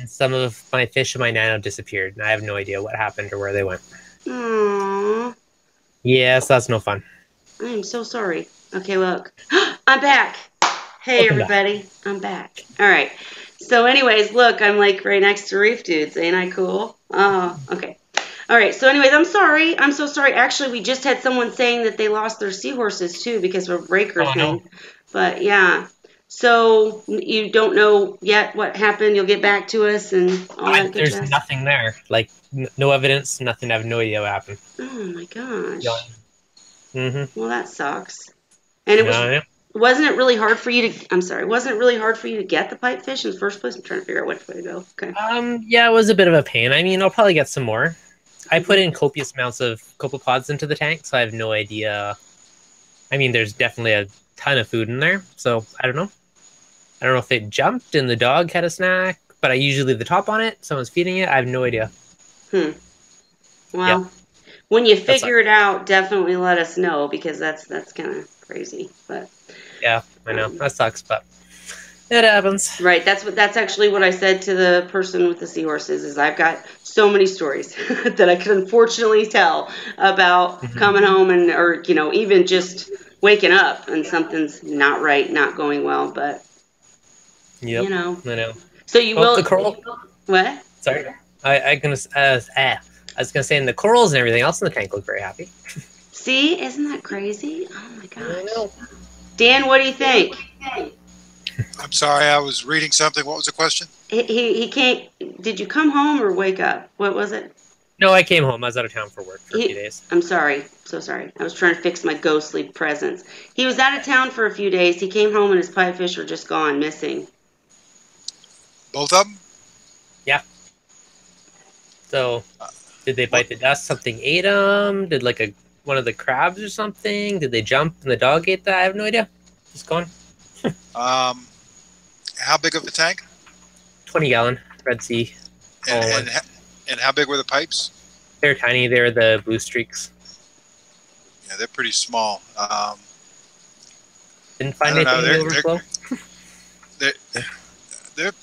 some of my fish in my nano disappeared, and I have no idea what happened or where they went. Aww. Yes, that's no fun. I am so sorry. Okay, look, I'm back. Hey, everybody, I'm back. All right. So, anyways, look, I'm like right next to reef dudes. Ain't I cool? Oh, okay. All right. So, anyways, I'm sorry. I'm so sorry. Actually, we just had someone saying that they lost their seahorses too because of a breaker thing. No. But yeah. So you don't know yet what happened. You'll get back to us and all that good stuff. There's nothing there. Like no evidence. Nothing. I have no idea what happened. Oh my gosh. Yeah. Well, that sucks. And it was. Wasn't it really hard for you to? I'm sorry. Wasn't it really hard for you to get the pipefish in the first place? I'm trying to figure out which way to go. Okay. Yeah, it was a bit of a pain. I mean, I'll probably get some more. I put in copious amounts of copepods into the tank, so I have no idea. I mean, there's definitely a ton of food in there, so I don't know. I don't know if it jumped and the dog had a snack, but I usually leave the top on it. Someone's feeding it. I have no idea. Well, when you figure it out, definitely let us know because that's kind of crazy. But yeah, I know that sucks, but it happens. Right. That's actually what I said to the person with the seahorses. Is I've got so many stories that I could unfortunately tell about coming home or even just waking up and something's not right, not going well. But I know. So you will. The coral. What? Sorry, I was gonna say, in the corals and everything else in the tank look very happy. See, isn't that crazy? Oh my gosh. Dan, what do you think? I'm sorry, I was reading something. What was the question? He can't. Did you come home or wake up? What was it? No, I came home. I was out of town for work for a few days. I'm sorry. So sorry. I was trying to fix my ghostly presence. He was out of town for a few days. He came home and his pipefish were just gone, missing. Both of them? Yeah. So, did they bite the dust? Something ate them? Did one of the crabs or something? Did they jump and the dog ate that? I have no idea. Just gone. How big of the tank? 20-gallon Red Sea. And how big were the pipes? They're tiny. They're the blue streaks. Yeah, they're pretty small. Didn't find anything in the overflow.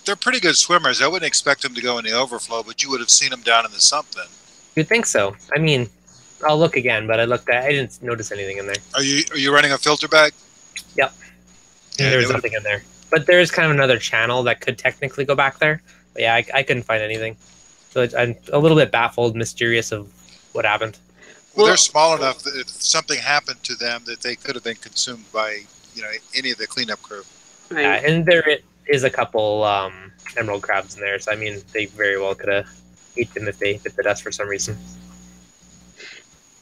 They're pretty good swimmers. I wouldn't expect them to go in the overflow, but you would have seen them down in the sump then. You'd think so. I mean, I'll look again, but I didn't notice anything in there. Are you running a filter bag? Yep. Yeah, There's nothing in there. But there is kind of another channel that could technically go back there. But yeah, I couldn't find anything. So I'm a little bit baffled, mysterious of what happened. Well, they're small enough that if something happened to them, that they could have been consumed by any of the cleanup crew. Right. Yeah, and there is a couple emerald crabs in there, so I mean, they very well could have ate them if they bit the dust for some reason.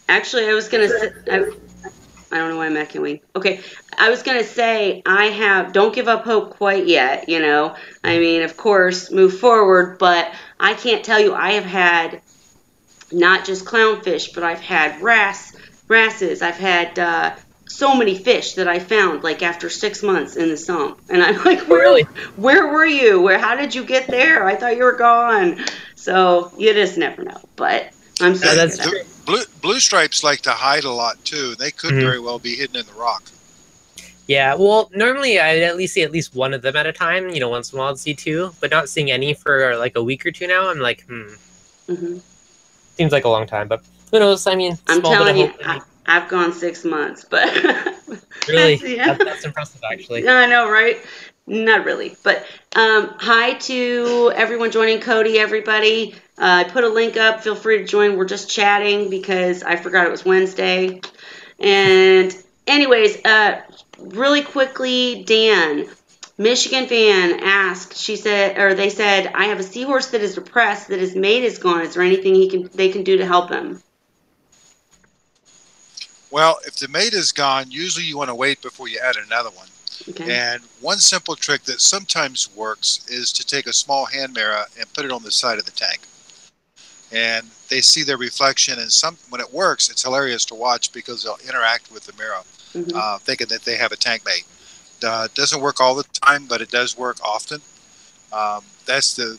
Actually, I was gonna say, I don't know why I'm echoing. Okay, I was gonna say don't give up hope quite yet. I mean, of course, move forward, but I can't tell you. I have had not just clownfish, but I've had wrasses. I've had so many fish that I found like after 6 months in the sump, and I'm like, where were you? How did you get there? I thought you were gone. So you just never know. But I'm sorry. That's true. Blue stripes like to hide a lot too. They could very well be hidden in the rock. Yeah, well, normally I'd at least see at least one of them at a time. Once in a while I'd see two, but not seeing any for like a week or two now. I'm like, Seems like a long time, but who knows? I mean, I'm telling you, I've gone 6 months, but really, that's impressive, actually. I know, right? Not really, but hi to everyone joining. Cody, everybody. I put a link up. Feel free to join. We're just chatting because I forgot it was Wednesday. And anyways, really quickly, Dan, Michigan fan asked. They said, I have a seahorse that is depressed, that his mate is gone. Is there anything they can do to help him? Well, if the mate is gone, usually you want to wait before you add another one. Okay. And one simple trick that sometimes works is to take a small hand mirror and put it on the side of the tank. And they see their reflection, and when it works, it's hilarious to watch because they'll interact with the mirror, thinking that they have a tank mate. Doesn't work all the time, but it does work often. That's the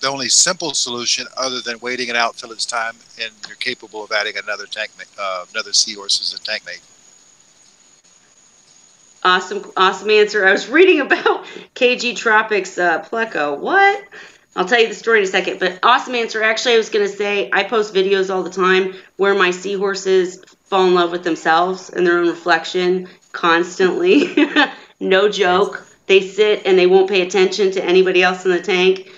only simple solution, other than waiting it out till it's time and you're capable of adding another seahorse as a tank mate. Awesome answer. I was reading about KG Tropics Pleco. What? I'll tell you the story in a second, but awesome answer. Actually, I was going to say I post videos all the time where my seahorses fall in love with themselves and their own reflection constantly. No joke. They sit and they won't pay attention to anybody else in the tank,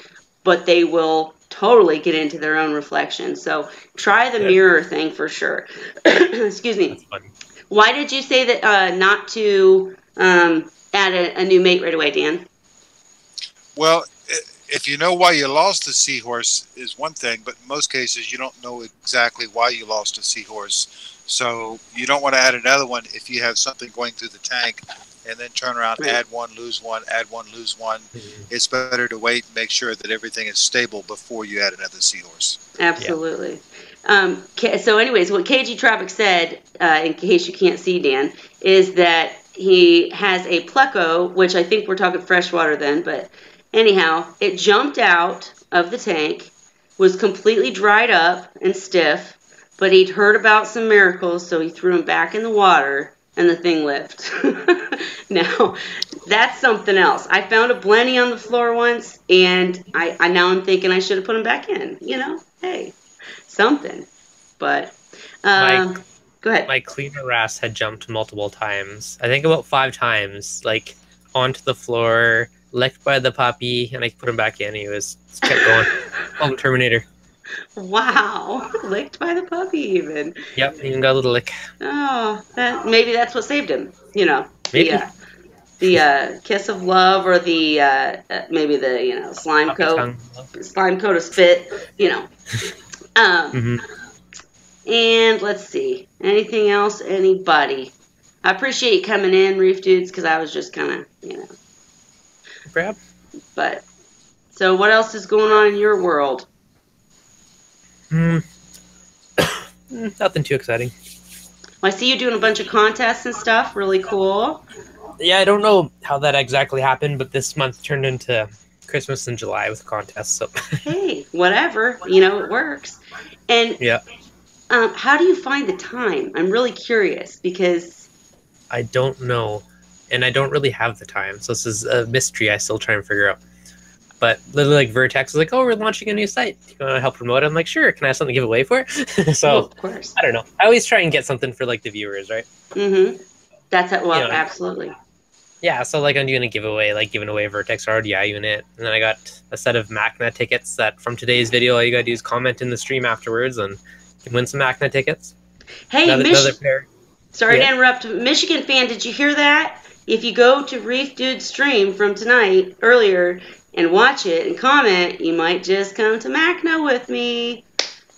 but they will totally get into their own reflection. So try the mirror thing for sure. Excuse me. That's funny. Why did you say that not to add a new mate right away, Dan? Well, if you know why you lost a seahorse is one thing, but in most cases you don't know exactly why you lost a seahorse. So you don't want to add another one if you have something going through the tank and then turn around, add one, lose one, add one, lose one. It's better to wait and make sure that everything is stable before you add another seahorse. Absolutely. Yeah. So anyways, what KG Tropic said, in case you can't see Dan, is that he has a pleco, which I think we're talking freshwater then, but anyhow, it jumped out of the tank, was completely dried up and stiff, but he'd heard about some miracles, so he threw him back in the water, and the thing lived. Now, that's something else. I found a blenny on the floor once, and now I'm thinking I should have put him back in. Hey, something. But go ahead. My cleaner wrasse had jumped multiple times. I think about 5 times, like onto the floor, licked by the puppy, and I put him back in. He just kept going. Oh, Terminator. Wow, licked by the puppy even. Yep, even got a little lick. Oh, maybe that's what saved him. Maybe. The kiss of love, or the maybe the slime coat of spit. And let's see, anything else? Anybody? I appreciate you coming in, Reef Dudes, because I was just kind of Grab. But so, what else is going on in your world? Nothing too exciting. Well, I see you doing a bunch of contests and stuff. Really cool. Yeah, I don't know how that exactly happened, but this month turned into Christmas in July with contests. So hey, whatever. It works. And yeah. How do you find the time? I'm really curious because I don't know, and I don't really have the time. So this is a mystery I still try and figure out. But literally, like Vertex was like, "Oh, we're launching a new site. Do you want to help promote it?" I'm like, "Sure." Can I have something to give away for it? So Of course. I don't know. I always try and get something for like the viewers, right? Mm-hmm. That's it. Well, You know, absolutely. yeah. So like I'm doing a giveaway, like giving away a Vertex RDI unit, and then I got a set of MACNA tickets that from today's video, all you gotta do is comment in the stream afterwards, and you can win some MACNA tickets. Hey, Another pair. sorry to Yeah. interrupt. Michigan fan, did you hear that? If you go to Reef Dude's stream from tonight, earlier, and watch it and comment, you might just come to Macna with me.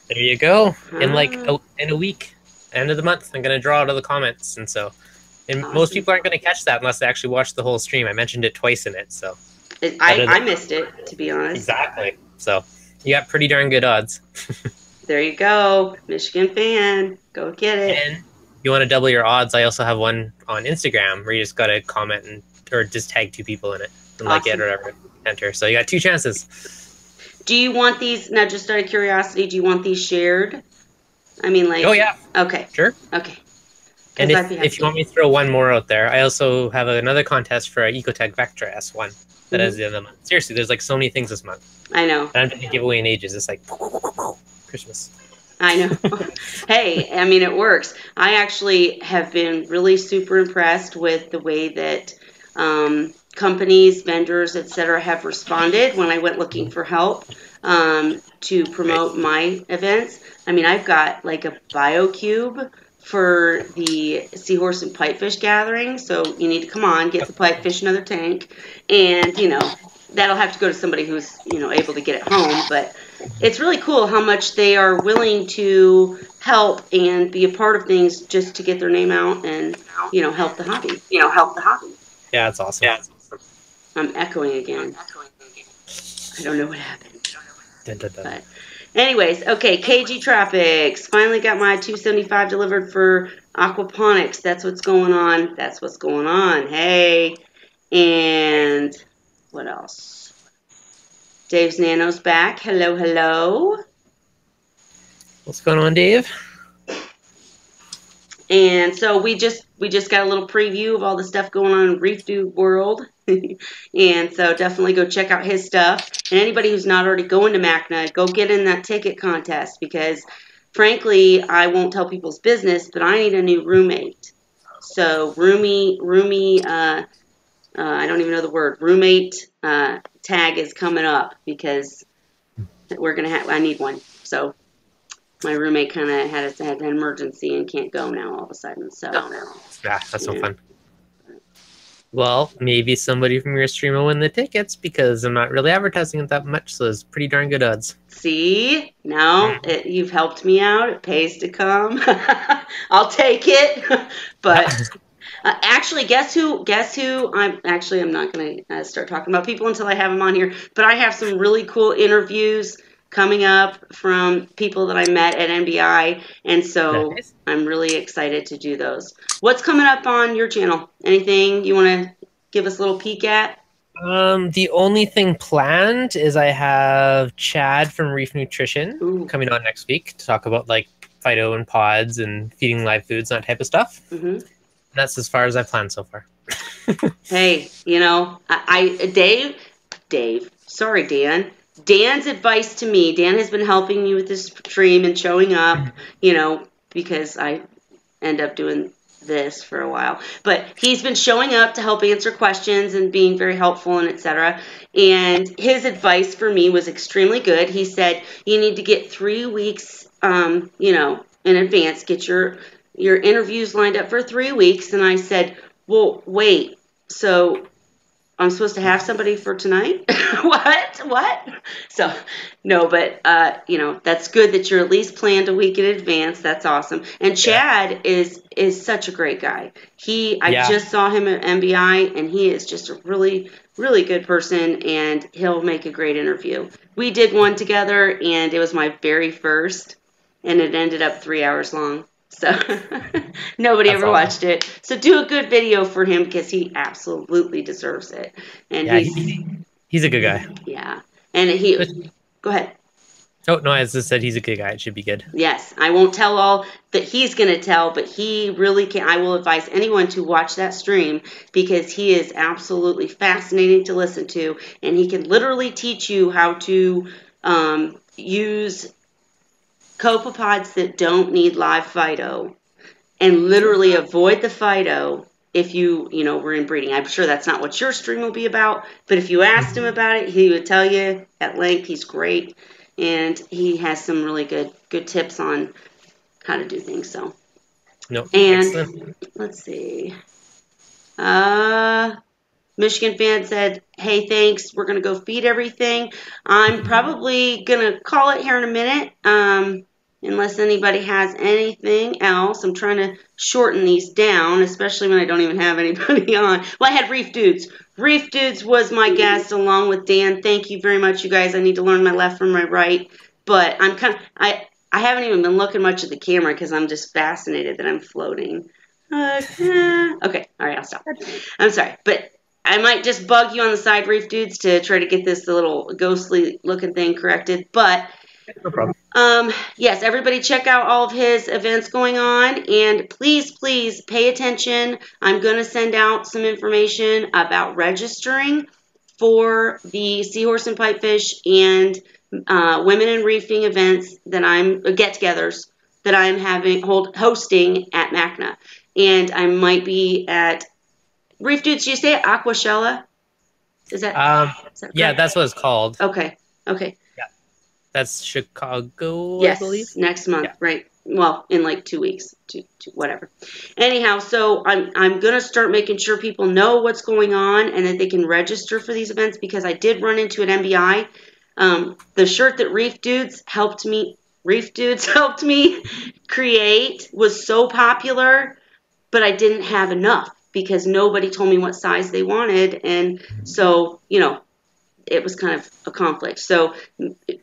There you go. In Ah. in a week, end of the month, I'm gonna draw out of the comments, and so, and Awesome. most people aren't gonna catch that unless they actually watch the whole stream. I mentioned it twice in it, so I missed it, to be honest. exactly. So you got pretty darn good odds. There you go, Michigan fan. Go get it. And you want to double your odds? I also have one on Instagram where you just gotta comment and or just tag 2 people in it and like it or whatever, enter. So you got 2 chances. Do you want these, now just out of curiosity, do you want these shared? I mean, like... Oh yeah. Okay. Sure. Okay. And if you want me to throw one more out there, I also have another contest for an Ecotech Vectra S1 that is the end of the month. Seriously, there's like so many things this month. I know. And I'm doing a giveaway in ages. It's like Christmas. I know. Hey, I mean, it works. I actually have been really super impressed with the way that companies, vendors, etc., have responded when I went looking for help to promote my events. I mean, I've got like a BioCube for the Seahorse and Pipefish gathering, so you need to come on, get the pipefish in another tank, and, you know, that'll have to go to somebody who's, you know, able to get it home, but it's really cool how much they are willing to help and be a part of things just to get their name out and, you know, help the hobby. Yeah, it's awesome. I'm echoing again. I don't know what happened. Dun, dun, dun. But anyways, okay, KG Tropics. Finally got my 275 delivered for aquaponics. That's what's going on. That's what's going on. Hey. And what else? Dave's Nano's back. Hello, hello. What's going on, Dave? And so we just got a little preview of all the stuff going on in Reef Dude World. And so definitely go check out his stuff. And anybody who's not already going to MACNA, go get in that ticket contest because, frankly, I won't tell people's business, but I need a new roommate. So roomie, I don't even know the word, roommate tag is coming up because we're going to have, I need one. So my roommate kind of had an emergency and can't go now all of a sudden. So Yeah, that's no fun. Well, maybe somebody from your stream will win the tickets because I'm not really advertising it that much, so there's pretty darn good odds. See, now you've helped me out. It pays to come. I'll take it. But actually, guess who? I'm not going to start talking about people until I have them on here. But I have some really cool interviews coming up from people that I met at NBI, and so nice. I'm really excited to do those. What's coming up on your channel? Anything you want to give us a little peek at? The only thing planned is I have Chad from Reef Nutrition coming on next week to talk about like phyto and pods and feeding live foods and that type of stuff. Mm-hmm. That's as far as I've planned so far. Hey, you know, Dave, sorry, Dan. Dan's advice to me, Dan has been helping me with this stream and showing up, you know, because I end up doing this for a while. But he's been showing up to help answer questions and being very helpful and etc. And his advice for me was extremely good. He said, you need to get 3 weeks, you know, in advance, get your interviews lined up for 3 weeks. And I said, well, wait, so I'm supposed to have somebody for tonight? What? So, no, but, you know, that's good that you're at least planned a week in advance. That's awesome. And Chad is such a great guy. I just saw him at MBI, and he is just a really, really good person, and he'll make a great interview. We did one together, and it was my very first, and it ended up 3 hours long. So nobody ever watched it. So do a good video for him because he absolutely deserves it. And he's a good guy. Yeah. And go ahead. Oh, no, as I said, he's a good guy. It should be good. Yes, I won't tell all that he's going to tell, but he really can. I will advise anyone to watch that stream because he is absolutely fascinating to listen to, and he can literally teach you how to use copepods that don't need live phyto and literally avoid the phyto if you were in breeding. I'm sure that's not what your stream will be about, but if you asked him about it, he would tell you at length. He's great, and he has some really good tips on how to do things. So, No, and excellent. let's see. Michigan fan said, hey, thanks. We're going to go feed everything. I'm probably going to call it here in a minute, unless anybody has anything else. I'm trying to shorten these down, especially when I don't even have anybody on. Well, I had Reef Dudes. Reef Dudes was my guest along with Dan. Thank you very much, you guys. I need to learn my left from my right. But I'm I haven't even been looking much at the camera because I'm just fascinated that I'm floating. Okay, all right, I'll stop. I'm sorry, but I might just bug you on the side, Reef Dudes, to try to get this little ghostly looking thing corrected. But No problem. yes, everybody check out all of his events going on, and please pay attention. I'm going to send out some information about registering for the Seahorse and Pipefish and Women in Reefing events that get-togethers that I'm hosting at MACNA. And I might be at Reef Dudes. You say Aquashella? Is that Yeah, correct? that's what it's called. Okay. Yeah, that's Chicago, I believe. Yes, next month, Yeah. right? Well, in like 2 weeks, whatever. Anyhow, so I'm gonna start making sure people know what's going on and that they can register for these events because I did run into an MBI. The shirt that Reef Dudes helped me create was so popular, but I didn't have enough because nobody told me what size they wanted, and so it was kind of a conflict. So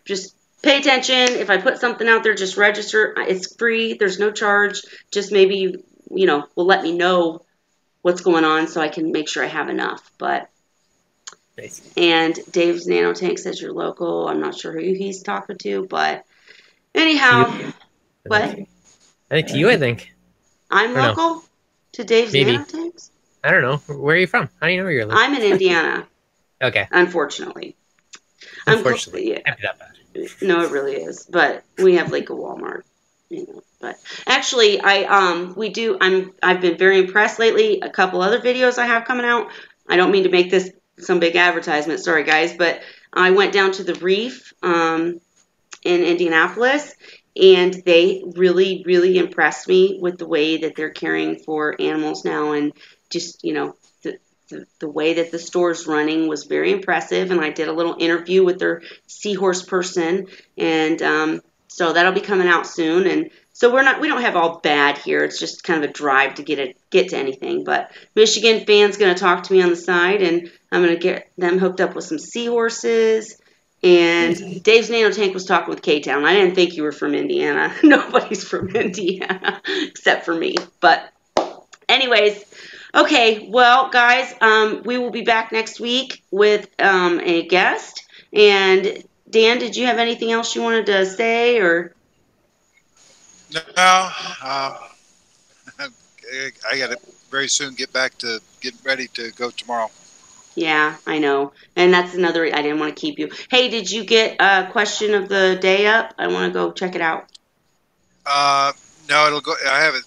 just pay attention. If I put something out there, just register. It's free. There's no charge. Just maybe, will let me know what's going on so I can make sure I have enough. But Nice. and Dave's Nanotank says you're local. I'm not sure who he's talking to, but To anyhow, you, what? I think to you, I think. I'm Or no, local to Dave's maybe. Nanotanks? I don't know. Where are you from? How do you know where you're local? I'm in Indiana, Okay. Unfortunately. Unfortunately, Yeah. can't be that bad. No, it really is. But we have like a Walmart, But actually, I've been very impressed lately. A couple other videos I have coming out. I don't mean to make this some big advertisement. Sorry, guys, but I went down to the reef in Indianapolis, and they really, really impressed me with the way that they're caring for animals now, and just the way that the store's running was very impressive. And I did a little interview with their Seahorse person, and so that'll be coming out soon. And so we don't have all bad here. It's just kind of a drive to get to anything. But Michigan fan's going to talk to me on the side, and I'm going to get them hooked up with some seahorses. And Dave's Nanotank was talking with K-Town. I didn't think you were from Indiana. Nobody's from Indiana except for me. But anyways, okay, well, guys, we will be back next week with a guest. And Dan, did you have anything else you wanted to say, or? No, I got to very soon get back to getting ready to go tomorrow. Yeah, I know. And that's another, I didn't want to keep you. Hey, did you get a question of the day up? I want to go check it out. No, it'll go. I have it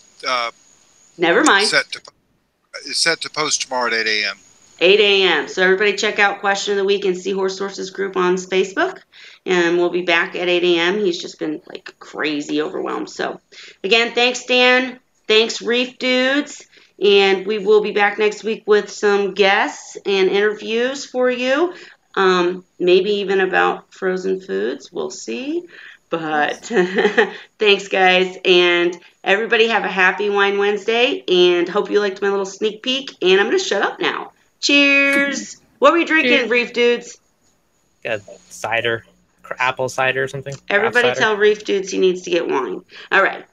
Never mind. It's set to post tomorrow at 8 a.m. 8 a.m. So everybody check out Question of the Week in Seahorse Sources group on Facebook. And we'll be back at 8 a.m. He's just been like crazy overwhelmed. So again, thanks, Dan. Thanks, Reef Dudes. And we will be back next week with some guests and interviews for you. Maybe even about frozen foods. We'll see. But thanks, guys. And everybody have a happy Wine Wednesday. And hope you liked my little sneak peek. And I'm going to shut up now. Cheers. What were you drinking, Cheers. Reef Dudes? Got cider, apple cider or something. Everybody tell Reef Dudes he needs to get wine. All right.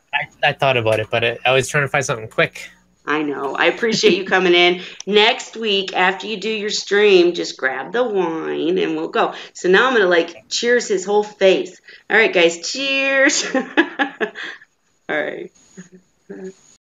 I thought about it, but I was trying to find something quick. I know. I appreciate you coming in. Next week, after you do your stream, just grab the wine and we'll go. So now I'm going to like cheers his whole face. All right, guys. Cheers. All right.